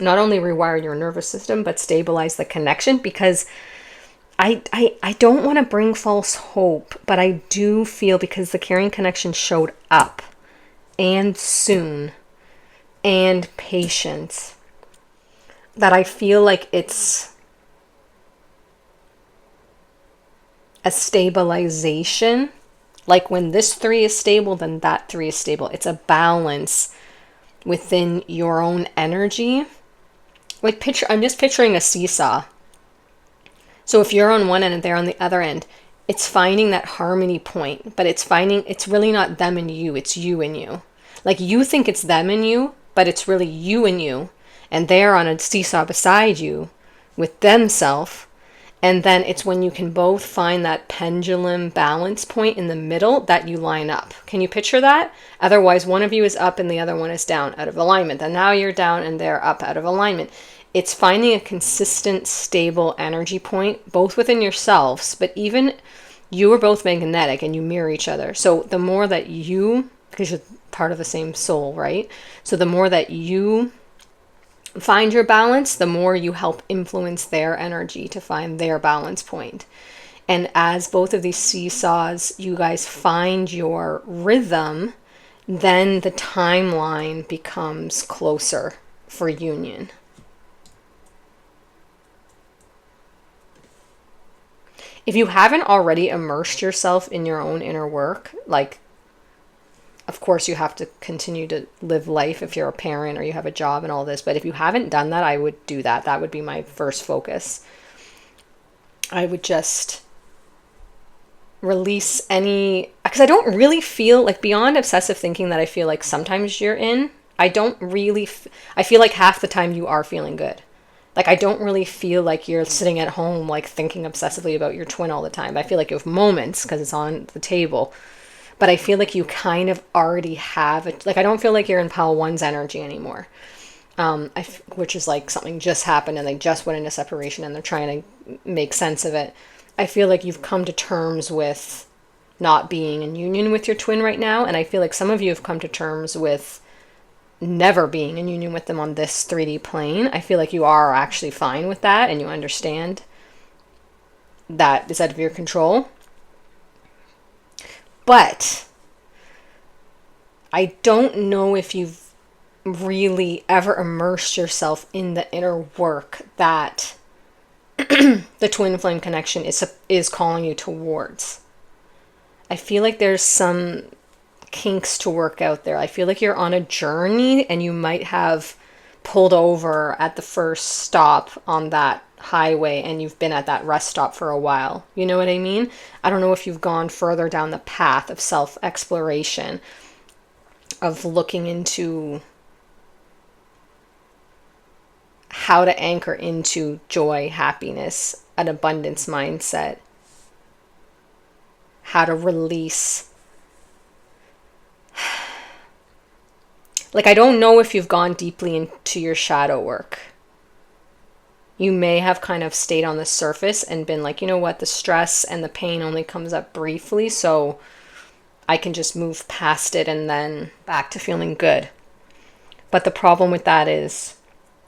not only rewire your nervous system, but stabilize the connection, because I don't want to bring false hope, but I do feel, because the caring connection showed up and soon and patient, that I feel like it's a stabilization. Like when this 3 is stable, then that 3 is stable. It's a balance within your own energy. Like I'm just picturing a seesaw. So if you're on one end and they're on the other end, it's finding that harmony point, but it's really not them and you, it's you and you. Like you think it's them and you, but it's really you and you, and they're on a seesaw beside you with themselves. And then it's when you can both find that pendulum balance point in the middle that you line up. Can you picture that? Otherwise, one of you is up and the other one is down, out of alignment. And now you're down and they're up, out of alignment. It's finding a consistent, stable energy point, both within yourselves, but even you are both magnetic and you mirror each other. So the more that you, because you're part of the same soul, right? So the more that you find your balance, the more you help influence their energy to find their balance point. And as both of these seesaws, you guys find your rhythm, then the timeline becomes closer for union. If you haven't already immersed yourself in your own inner work, like, of course you have to continue to live life if you're a parent or you have a job and all this, but if you haven't done that, I would do that. That would be my first focus. I would just release any, because I don't really feel like, beyond obsessive thinking that I feel like sometimes you're in, I don't really, I feel like half the time you are feeling good. Like, I don't really feel like you're sitting at home, like, thinking obsessively about your twin all the time. I feel like you have moments because it's on the table. But I feel like you kind of already have it. Like, I don't feel like you're in pile one's energy anymore. Which is like something just happened and they just went into separation and they're trying to make sense of it. I feel like you've come to terms with not being in union with your twin right now. And I feel like some of you have come to terms with never being in union with them on this 3D plane. I feel like you are actually fine with that and you understand that is out of your control. But I don't know if you've really ever immersed yourself in the inner work that the twin flame connection is calling you towards. I feel like there's some kinks to work out there. I feel like you're on a journey and you might have pulled over at the first stop on that highway and you've been at that rest stop for a while. You know what I mean? I don't know if you've gone further down the path of self-exploration, of looking into how to anchor into joy, happiness, an abundance mindset, how to release. Like, I don't know if you've gone deeply into your shadow work. You may have kind of stayed on the surface and been like, you know what, the stress and the pain only comes up briefly, so I can just move past it and then back to feeling good. But the problem with that is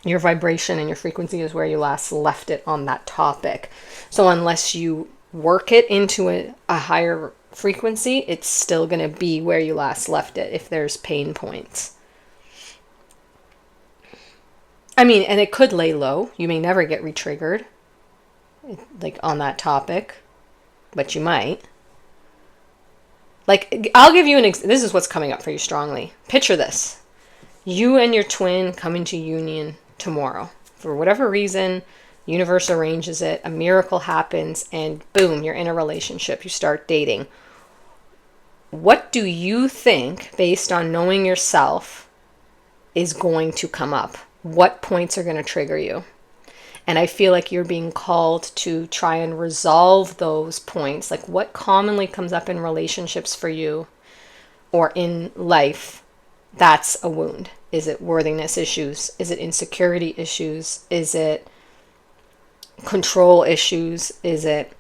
your vibration and your frequency is where you last left it on that topic. So unless you work it into a higher frequency, it's still going to be where you last left it if there's pain points. I mean, and it could lay low. You may never get re-triggered, like, on that topic, but you might. Like, I'll give you this is what's coming up for you strongly. Picture this. You and your twin come into union tomorrow. For whatever reason, universe arranges it, a miracle happens, and boom, you're in a relationship. You start dating. What do you think, based on knowing yourself, is going to come up? What points are going to trigger you? And I feel like you're being called to try and resolve those points. Like, what commonly comes up in relationships for you or in life that's a wound? Is it worthiness issues? Is it insecurity issues? Is it control issues? Is it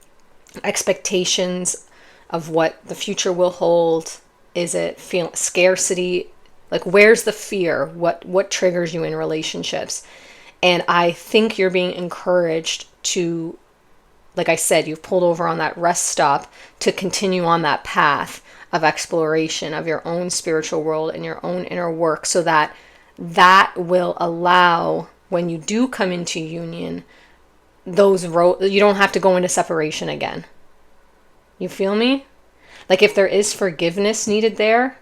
expectations of what the future will hold? Is it feel scarcity? Like, where's the fear? What triggers you in relationships? And I think you're being encouraged to, like I said, you've pulled over on that rest stop to continue on that path of exploration of your own spiritual world and your own inner work, so that that will allow, when you do come into union, you don't have to go into separation again. You feel me? Like, if there is forgiveness needed there,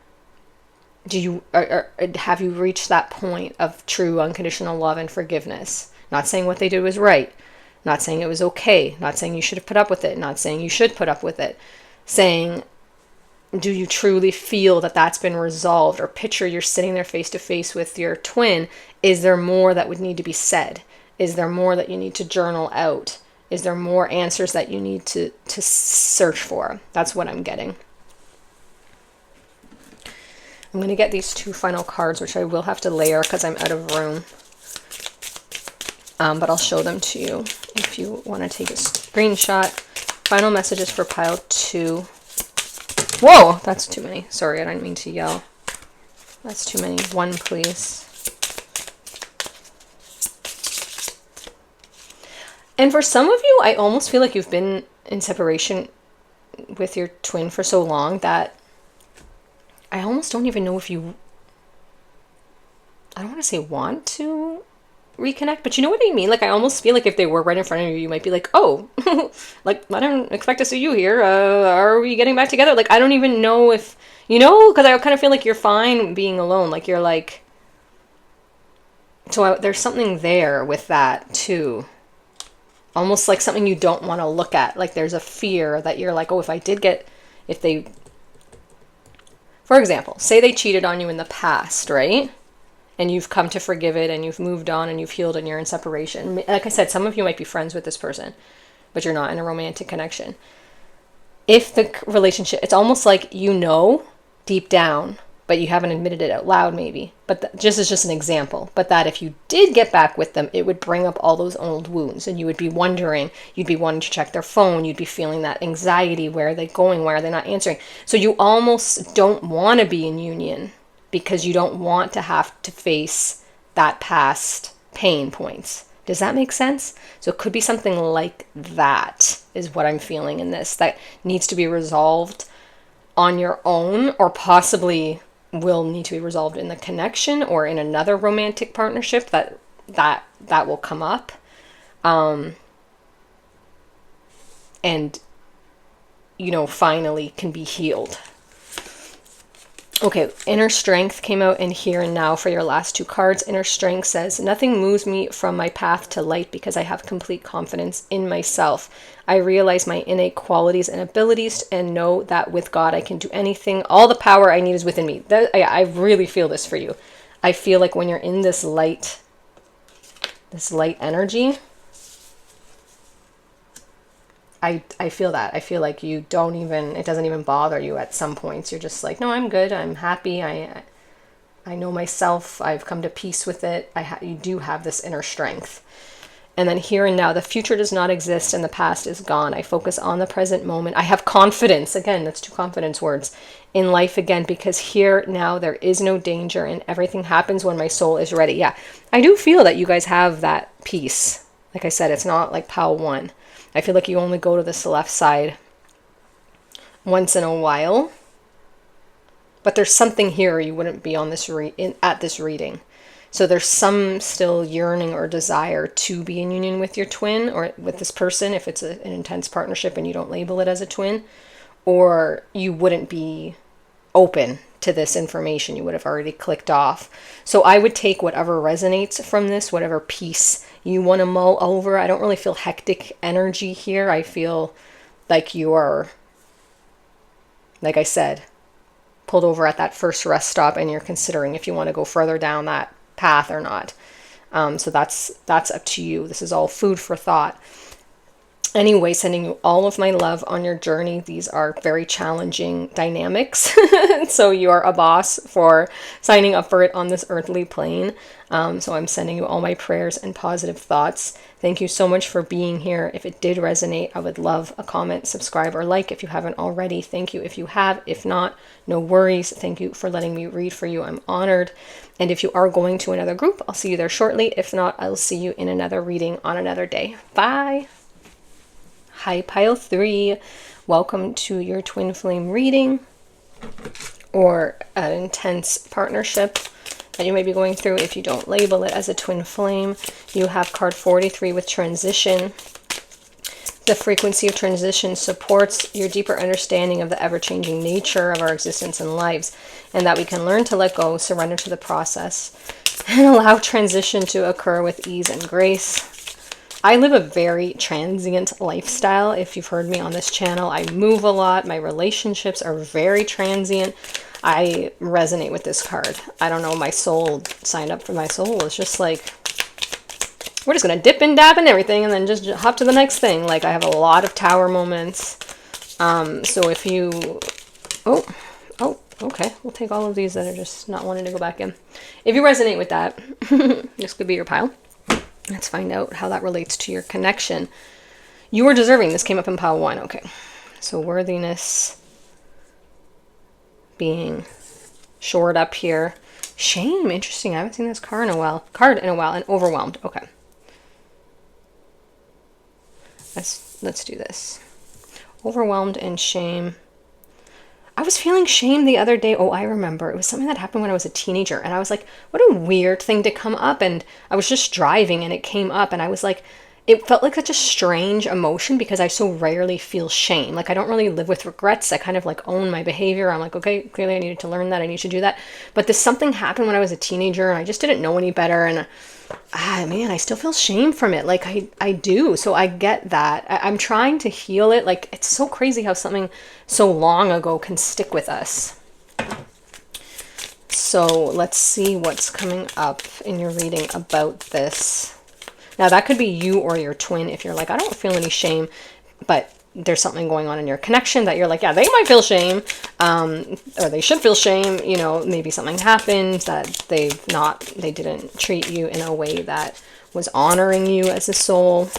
have you reached that point of true unconditional love and forgiveness? Not saying what they did was right, not saying it was okay, not saying you should have put up with it, not saying you should put up with it. Saying, do you truly feel that that's been resolved? Or picture you're sitting there face to face with your twin. Is there more that would need to be said? Is there more that you need to journal out? Is there more answers that you need to search for? That's what I'm getting. I'm going to get these 2 final cards, which I will have to layer because I'm out of room. But I'll show them to you if you want to take a screenshot. Final messages for pile 2. Whoa, that's too many. Sorry, I didn't mean to yell. That's too many. 1, please. And for some of you, I almost feel like you've been in separation with your twin for so long that I almost don't even know if you, I don't want to say want to reconnect, but you know what I mean? Like, I almost feel like if they were right in front of you, you might be like, oh, like, I don't expect to see you here. Are we getting back together? Like, I don't even know if, because I kind of feel like you're fine being alone. Like, you're like, so there's something there with that too. Almost like something you don't want to look at. Like, there's a fear that you're like, oh, for example, say they cheated on you in the past, right? And you've come to forgive it and you've moved on and you've healed and you're in separation. Like I said, some of you might be friends with this person, but you're not in a romantic connection. If the relationship, it's almost like deep down, but you haven't admitted it out loud maybe. But just as just an example. But that if you did get back with them, it would bring up all those old wounds. And you would be wondering, you'd be wanting to check their phone. You'd be feeling that anxiety. Where are they going? Why are they not answering? So you almost don't want to be in union because you don't want to have to face that past pain points. Does that make sense? So it could be something like that is what I'm feeling in this. That needs to be resolved on your own, or possibly will need to be resolved in the connection or in another romantic partnership that will come up. And finally can be healed. Okay, inner strength came out in here and now for your last 2 cards. Inner strength says, nothing moves me from my path to light because I have complete confidence in myself. I realize my innate qualities and abilities and know that with God I can do anything. All the power I need is within me. I really feel this for you. I feel like when you're in this light energy, I feel that. I feel like it doesn't even bother you at some points. You're just like, no, I'm good. I'm happy. I know myself. I've come to peace with it. You do have this inner strength. And then here and now, the future does not exist and the past is gone. I focus on the present moment. I have confidence. Again, that's 2 confidence words in life again, because here now there is no danger and everything happens when my soul is ready. Yeah, I do feel that you guys have that peace. Like I said, it's not like pile 1. I feel like you only go to this left side once in a while. But there's something here you wouldn't be on this at this reading. So there's some still yearning or desire to be in union with your twin or with this person if it's an intense partnership and you don't label it as a twin. Or you wouldn't be open to this information. You would have already clicked off. So I would take whatever resonates from this, whatever piece you want to mull over. I don't really feel hectic energy here. I feel like you are, like I said, pulled over at that first rest stop and you're considering if you want to go further down that path or not. So that's up to you. This is all food for thought. Anyway, sending you all of my love on your journey. These are very challenging dynamics. So you are a boss for signing up for it on this earthly plane. So I'm sending you all my prayers and positive thoughts. Thank you so much for being here. If it did resonate, I would love a comment, subscribe, or like if you haven't already. Thank you if you have. If not, no worries. Thank you for letting me read for you. I'm honored. And if you are going to another group, I'll see you there shortly. If not, I'll see you in another reading on another day. Bye. Hi, Pile 3. Welcome to your twin flame reading or an intense partnership that you may be going through. If you don't label it as a twin flame, you have card 43 with transition. The frequency of transition supports your deeper understanding of the ever-changing nature of our existence and lives, and that we can learn to let go, surrender to the process, and allow transition to occur with ease and grace. I live a very transient lifestyle. If you've heard me on this channel, I move a lot. My relationships are very transient. I resonate with this card. I don't know, my soul signed up for my soul. It's just like, we're just going to dip and dab and everything and then just hop to the next thing. Like, I have a lot of tower moments. So if you, okay. We'll take all of these that are just not wanting to go back in. If you resonate with that, this could be your pile. Let's find out how that relates to your connection. You are deserving. This came up in pile 1. Okay. So worthiness being shored up here. Shame. Interesting. I haven't seen this card in a while. And overwhelmed. Okay. Let's do this. Overwhelmed and shame. I was feeling shame the other day. Oh, I remember. It was something that happened when I was a teenager. And I was like, what a weird thing to come up. And I was just driving and it came up. And I was like, it felt like such a strange emotion because I so rarely feel shame. Like, I don't really live with regrets. I kind of like own my behavior. I'm like, okay, clearly I needed to learn that. I need to do that. But this something happened when I was a teenager and I just didn't know any better. And man, I still feel shame from it. Like I do. So I get that. I'm trying to heal it. Like, it's so crazy how something so long ago can stick with us. So let's see what's coming up in your reading about this. Now, that could be you or your twin if you're like, I don't feel any shame, but there's something going on in your connection that you're like, yeah, they might feel shame, or they should feel shame. You know, maybe something happened that they didn't treat you in a way that was honoring you as a soul.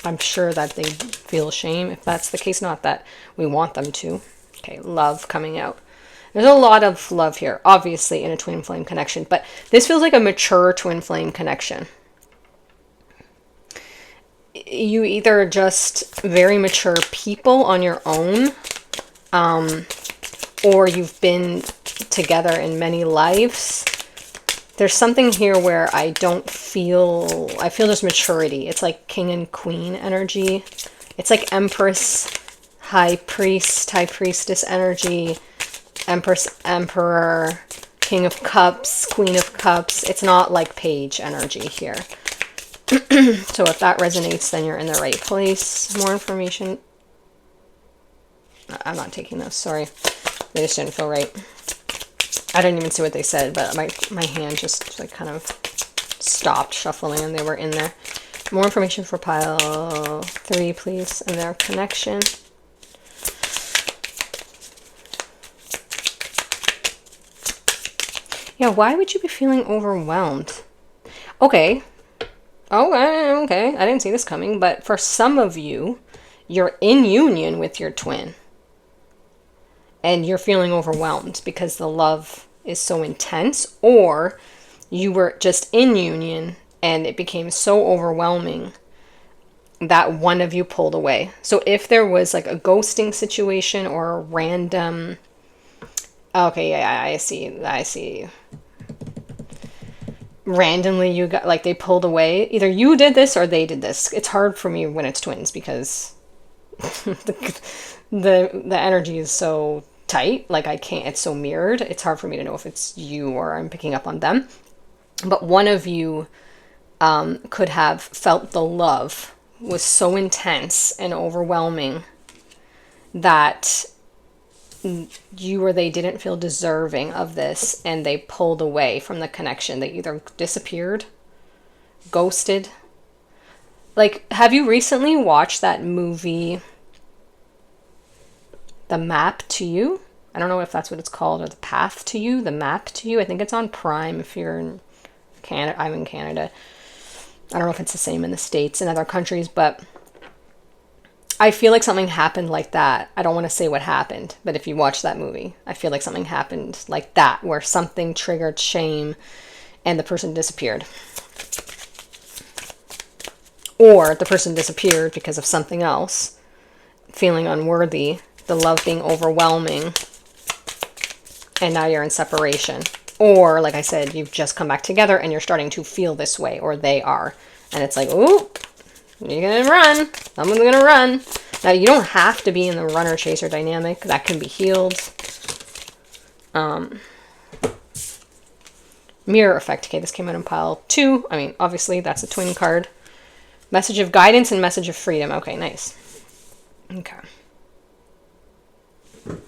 I'm sure that they feel shame if that's the case, not that we want them to. Okay, love coming out. There's a lot of love here, obviously, in a twin flame connection, but this feels like a mature twin flame connection. You either just very mature people on your own, or you've been together in many lives. There's something here where I feel just maturity. It's like king and queen energy. It's like empress, high priest, high priestess energy, empress, emperor, king of cups, queen of cups. It's not like page energy here. So if that resonates, then you're in the right place. More information. I'm not taking those, sorry. They just didn't feel right. I didn't even see what they said, but my hand just like kind of stopped shuffling and they were in there. More information for pile 3, please, and their connection. Yeah, why would you be feeling overwhelmed? Okay. Okay. I didn't see this coming, but for some of you, you're in union with your twin. And you're feeling overwhelmed because the love is so intense, or you were just in union and it became so overwhelming that one of you pulled away. So if there was like a ghosting situation or a random... Okay, yeah, I see. Randomly you got, like, they pulled away. Either you did this or they did this. It's hard for me when it's twins because the energy is so tight. Like, I can't, it's so mirrored. It's hard for me to know if it's you or I'm picking up on them. But one of you could have felt the love was so intense and overwhelming that you or they didn't feel deserving of this and they pulled away from the connection. They either disappeared, ghosted. Like, have you recently watched that movie, The Map to You? I don't know if that's what it's called, or The Path to You, The Map to You. I think it's on Prime if you're in Canada. I'm in Canada. I don't know if it's the same in the States and other countries, but I feel like something happened like that. I don't want to say what happened, but if you watch that movie, I feel like something happened like that, where something triggered shame and the person disappeared. Or the person disappeared because of something else, feeling unworthy, the love being overwhelming, and now you're in separation. Or, like I said, you've just come back together and you're starting to feel this way, or they are. And it's like, ooh, you're gonna run. Someone's gonna run. Now, you don't have to be in the runner-chaser dynamic. That can be healed. Mirror effect. Okay, this came out in pile 2. I mean, obviously, that's a twin card. Message of guidance and message of freedom. Okay, nice. Okay. I'm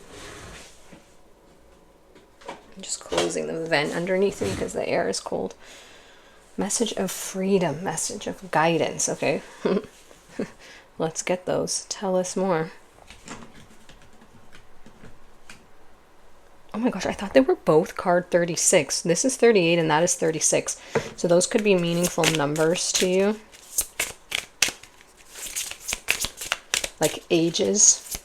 just closing the vent underneath me because the air is cold. Message of freedom. Message of guidance. Okay. Let's get those. Tell us more. Oh my gosh, I thought they were both card 36. This is 38 and that is 36. So those could be meaningful numbers to you. Like ages.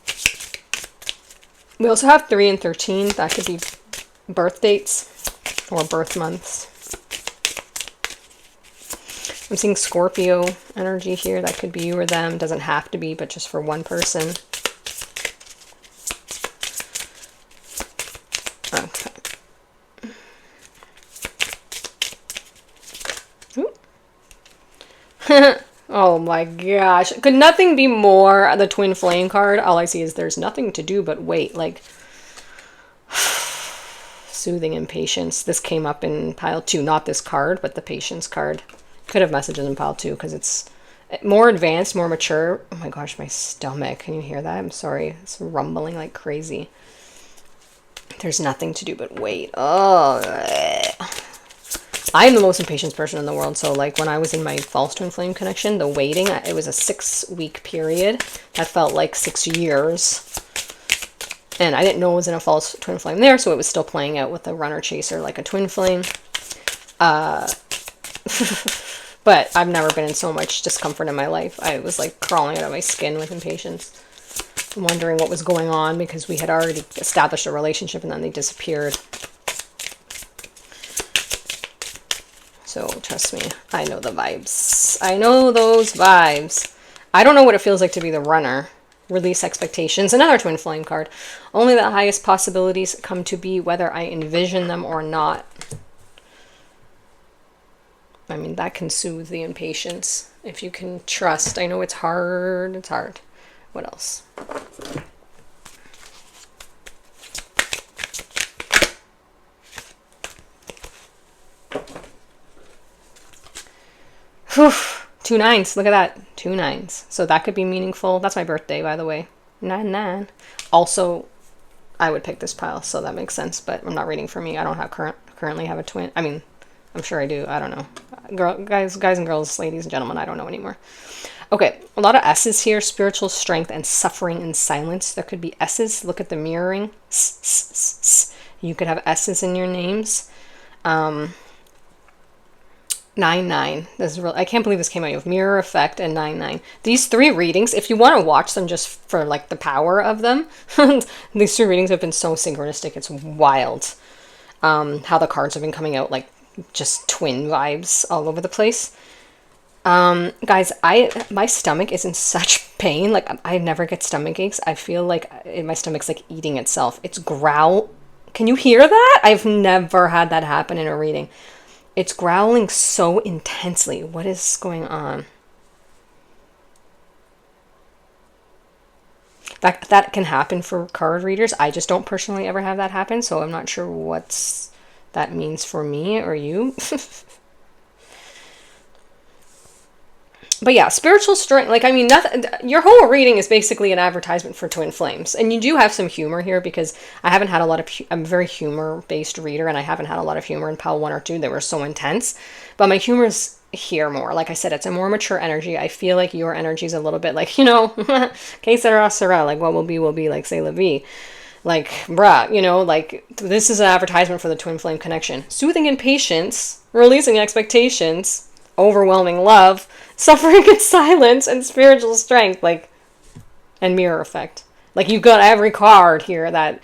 We also have 3 and 13. That could be birth dates or birth months. I'm seeing Scorpio energy here. That could be you or them. Doesn't have to be, but just for one person. Okay. Oh my gosh. Could nothing be more the twin flame card? All I see is there's nothing to do but wait. Like, soothing impatience. This came up in pile 2. Not this card, but the patience card. Could have messages in pile 2 because it's more advanced, more mature. Oh my gosh, my stomach. Can you hear that? I'm sorry. It's rumbling like crazy. There's nothing to do but wait. Oh, I am the most impatient person in the world. So like when I was in my false twin flame connection, the waiting, it was a 6-week period. That felt like 6 years. And I didn't know it was in a false twin flame there. So it was still playing out with a runner chaser like a twin flame. But I've never been in so much discomfort in my life. I was like crawling out of my skin with impatience, wondering what was going on because we had already established a relationship and then they disappeared. So trust me, I know the vibes. I know those vibes. I don't know what it feels like to be the runner. Release expectations. Another twin flame card. Only the highest possibilities come to be whether I envision them or not. I mean, that can soothe the impatience. If you can trust. I know it's hard. It's hard. What else? Whew. 2 9s. Look at that. 2 9s. So that could be meaningful. That's my birthday, by the way. 9-9. Also, I would pick this pile, so that makes sense. But I'm not reading for me. I don't have currently have a twin. I mean, I'm sure I do. I don't know. Guys and girls, ladies and gentlemen, I don't know anymore. Okay, a lot of S's here. Spiritual strength and suffering in silence. There could be S's. Look at the mirroring. You could have S's in your names. 9-9. This is real. I can't believe this came out. You have mirror effect and 9-9. These 3 readings, if you want to watch them just for like the power of them, these 3 readings have been so synchronistic. It's wild. How the cards have been coming out like just twin vibes all over the place. Guys, my stomach is in such pain. Like I never get stomach aches. I feel like my stomach's like eating itself. It's growl. Can you hear that? I've never had that happen in a reading. It's growling so intensely. What is going on? That can happen for card readers. I just don't personally ever have that happen, so I'm not sure what's that means for me or you. But yeah, spiritual strength, like, I mean, nothing, your whole reading is basically an advertisement for twin flames. And you do have some humor here because I haven't had a lot of, I'm a very humor-based reader, and I haven't had a lot of humor in Pile 1 or 2. They were so intense. But my humor is here more. Like I said, it's a more mature energy. I feel like your energy is a little bit like, que sera, sera, like what will be, like say la vie. Like, bruh, like, this is an advertisement for the twin flame connection. Soothing impatience, releasing expectations, overwhelming love, suffering in silence, and spiritual strength, like, and mirror effect. Like, you've got every card here that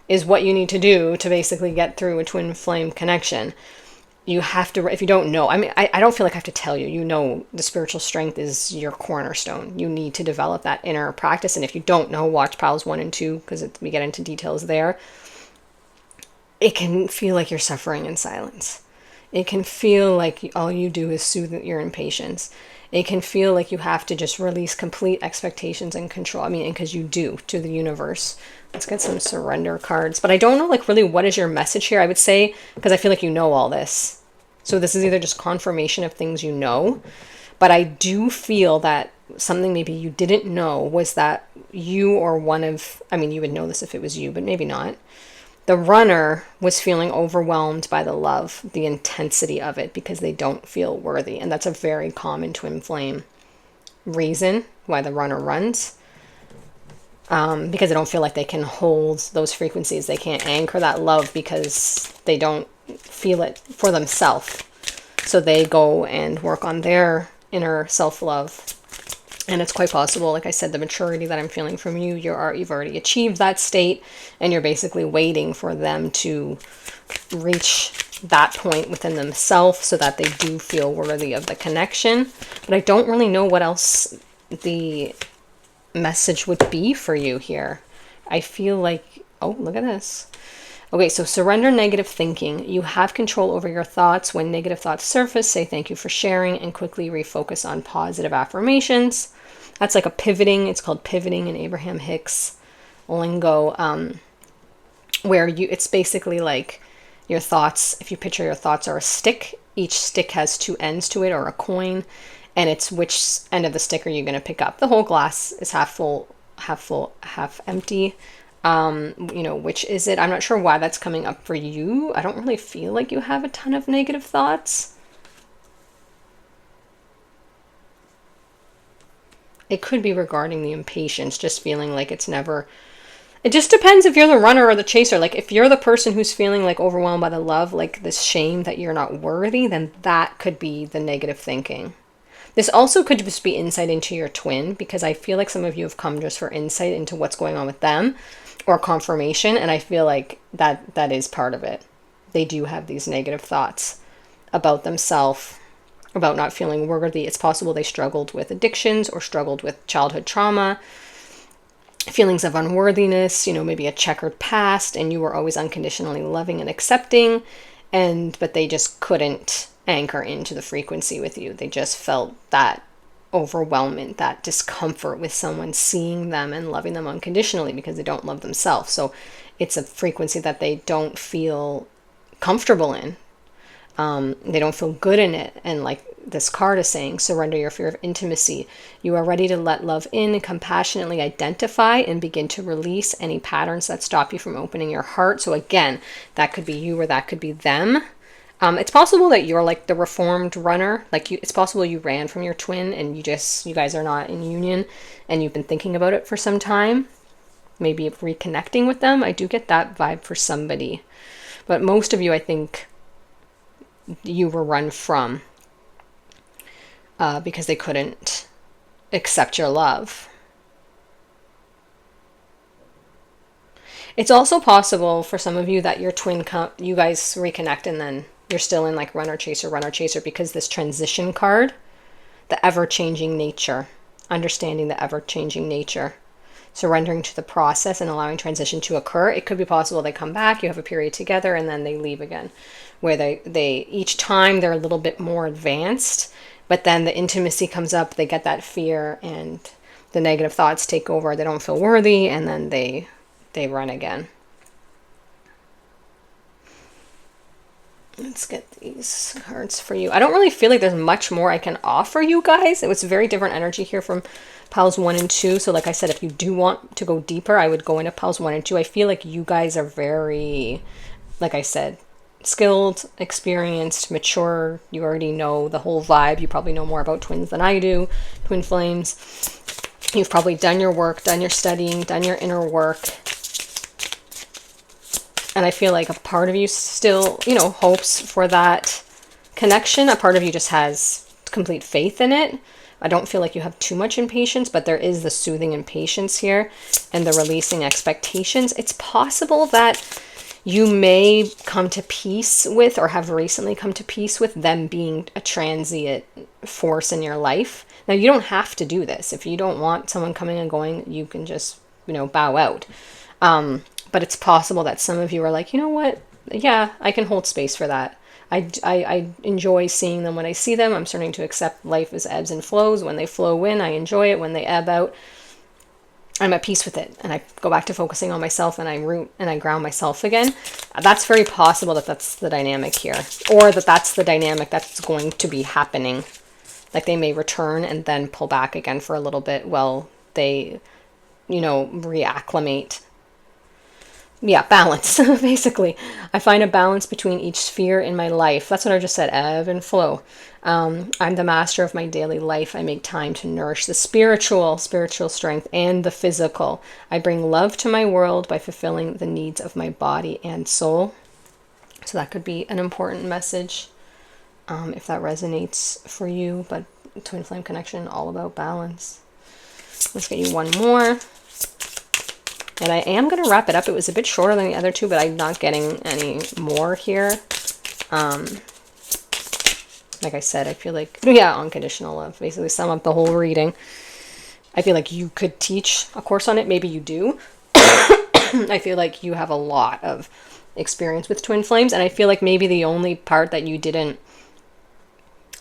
is what you need to do to basically get through a twin flame connection. You have to, if you don't know, I mean, I don't feel like I have to tell you, the spiritual strength is your cornerstone. You need to develop that inner practice. And if you don't know, watch Piles 1 and 2, because we get into details there. It can feel like you're suffering in silence. It can feel like all you do is soothe your impatience. It can feel like you have to just release complete expectations and control. I mean, because you do, to the universe. Let's get some surrender cards. But I don't know, like, really what is your message here, I would say, because I feel like you know all this. So this is either just confirmation of things you know, but I do feel that something maybe you didn't know was that you or one of, I mean, you would know this if it was you, but maybe not. The runner was feeling overwhelmed by the love, the intensity of it, because they don't feel worthy. And that's a very common twin flame reason why the runner runs. Because they don't feel like they can hold those frequencies. They can't anchor that love because they don't feel it for themselves. So they go and work on their inner self-love. And it's quite possible, like I said, the maturity that I'm feeling from you, you've already achieved that state, and you're basically waiting for them to reach that point within themselves so that they do feel worthy of the connection. But I don't really know what else the message would be for you here. I feel like, oh, look at this. Okay, so surrender negative thinking. You have control over your thoughts. When negative thoughts surface, say thank you for sharing and quickly refocus on positive affirmations. That's like a pivoting. It's called pivoting in Abraham Hicks lingo, where it's basically like your thoughts. If you picture your thoughts are a stick, each stick has two ends to it, or a coin, and it's which end of the stick are you going to pick up. The whole glass is half full, half empty. Which is it? I'm not sure why that's coming up for you. I don't really feel like you have a ton of negative thoughts. It could be regarding the impatience, just feeling like it's never... It just depends if you're the runner or the chaser. Like, if you're the person who's feeling like overwhelmed by the love, like this shame that you're not worthy, then that could be the negative thinking. This also could just be insight into your twin, because I feel like some of you have come just for insight into what's going on with them, or confirmation, and I feel like that is part of it. They do have these negative thoughts about themselves, about not feeling worthy. It's possible they struggled with addictions or struggled with childhood trauma, feelings of unworthiness, maybe a checkered past, and you were always unconditionally loving and accepting, but they just couldn't anchor into the frequency with you. They just felt that overwhelmment, that discomfort with someone seeing them and loving them unconditionally because they don't love themselves. So it's a frequency that they don't feel comfortable in. They don't feel good in it. And like this card is saying, surrender your fear of intimacy. You are ready to let love in and compassionately identify and begin to release any patterns that stop you from opening your heart. So again, that could be you or that could be them. It's possible that you're like the reformed runner. It's possible you ran from your twin and you guys are not in union and you've been thinking about it for some time. Maybe reconnecting with them. I do get that vibe for somebody. But most of you, I think, you were run from because they couldn't accept your love. It's also possible for some of you that your twin, you guys reconnect and then you're still in like runner chaser, because this transition card, the ever-changing nature, understanding the ever-changing nature, surrendering to the process and allowing transition to occur. It could be possible they come back, you have a period together, and then they leave again, where they each time they're a little bit more advanced, but then the intimacy comes up, they get that fear and the negative thoughts take over, they don't feel worthy, and then they run again. Let's get these cards for you. I don't really feel like there's much more I can offer you guys. It was very different energy here from piles 1 and 2. So like I said, if you do want to go deeper, I would go into piles 1 and 2. I feel like you guys are very, like I said, skilled, experienced, mature. You already know the whole vibe. You probably know more about twins than I do, twin flames. You've probably done your work, done your studying, done your inner work. And I feel like a part of you still, you know, hopes for that connection. A part of you just has complete faith in it. I don't feel like you have too much impatience, but there is the soothing impatience here and the releasing expectations. It's possible that you may come to peace with, or have recently come to peace with, them being a transient force in your life. Now, you don't have to do this. If you don't want someone coming and going, you can just, you know, bow out. But it's possible that some of you are like, you know what? Yeah, I can hold space for that. I enjoy seeing them when I see them. I'm starting to accept life as ebbs and flows. When they flow in, I enjoy it. When they ebb out, I'm at peace with it. And I go back to focusing on myself, and I root and I ground myself again. That's very possible that that's the dynamic here. Or that that's the dynamic that's going to be happening. Like they may return and then pull back again for a little bit while they, you know, reacclimate. Yeah, balance, basically. I find a balance between each sphere in my life. That's what I just said, ebb and flow. I'm the master of my daily life. I make time to nourish the spiritual strength, and the physical. I bring love to my world by fulfilling the needs of my body and soul. So that could be an important message if that resonates for you. But twin flame connection, all about balance. Let's get you one more. And I am going to wrap it up. It was a bit shorter than the other two, but I'm not getting any more here. Like I said, I feel like, yeah, unconditional love. Basically sum up the whole reading. I feel like you could teach a course on it. Maybe you do. I feel like you have a lot of experience with twin flames. And I feel like maybe the only part that you didn't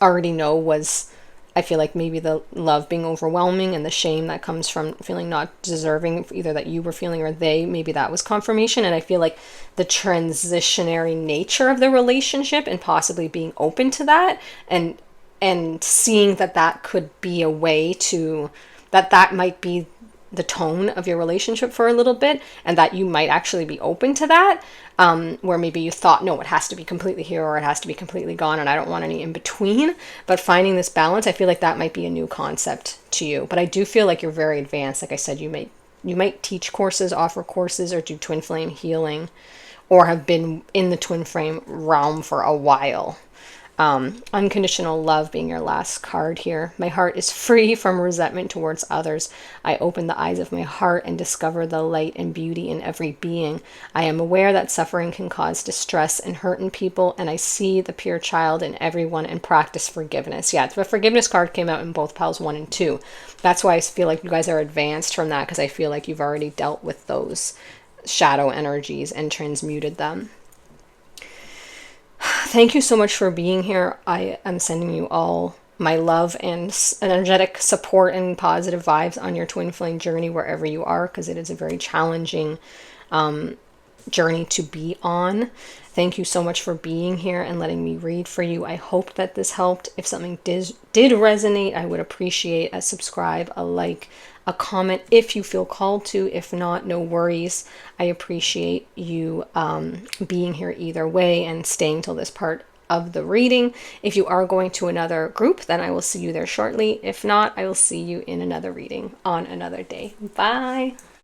already know was, I feel like maybe the love being overwhelming and the shame that comes from feeling not deserving, either that you were feeling or they, maybe that was confirmation. And I feel like the transitionary nature of the relationship and possibly being open to that and seeing that that could be a way to, that might be the tone of your relationship for a little bit, and that you might actually be open to that, where maybe you thought, no, it has to be completely here or it has to be completely gone and I don't want any in between. But finding this balance, I feel like that might be a new concept to you. But I do feel like you're very advanced. Like I said, you might teach courses, offer courses, or do twin flame healing, or have been in the twin flame realm for a while. Unconditional love being your last card here. My heart is free from resentment towards others. I open the eyes of my heart and discover the light and beauty in every being. I am aware that suffering can cause distress and hurt in people, and I see the pure child in everyone and practice forgiveness. Yeah, the forgiveness card came out in both piles 1 and 2. That's why I feel like you guys are advanced from that, because I feel like you've already dealt with those shadow energies and transmuted them. Thank you so much for being here. I am sending you all my love and energetic support and positive vibes on your twin flame journey wherever you are, because it is a very challenging journey to be on. Thank you so much for being here and letting me read for you. I hope that this helped. If something did resonate, I would appreciate a subscribe, a like, a comment if you feel called to. If not, no worries. I appreciate you being here either way and staying till this part of the reading. If you are going to another group, then I will see you there shortly. If not, I will see you in another reading on another day. Bye.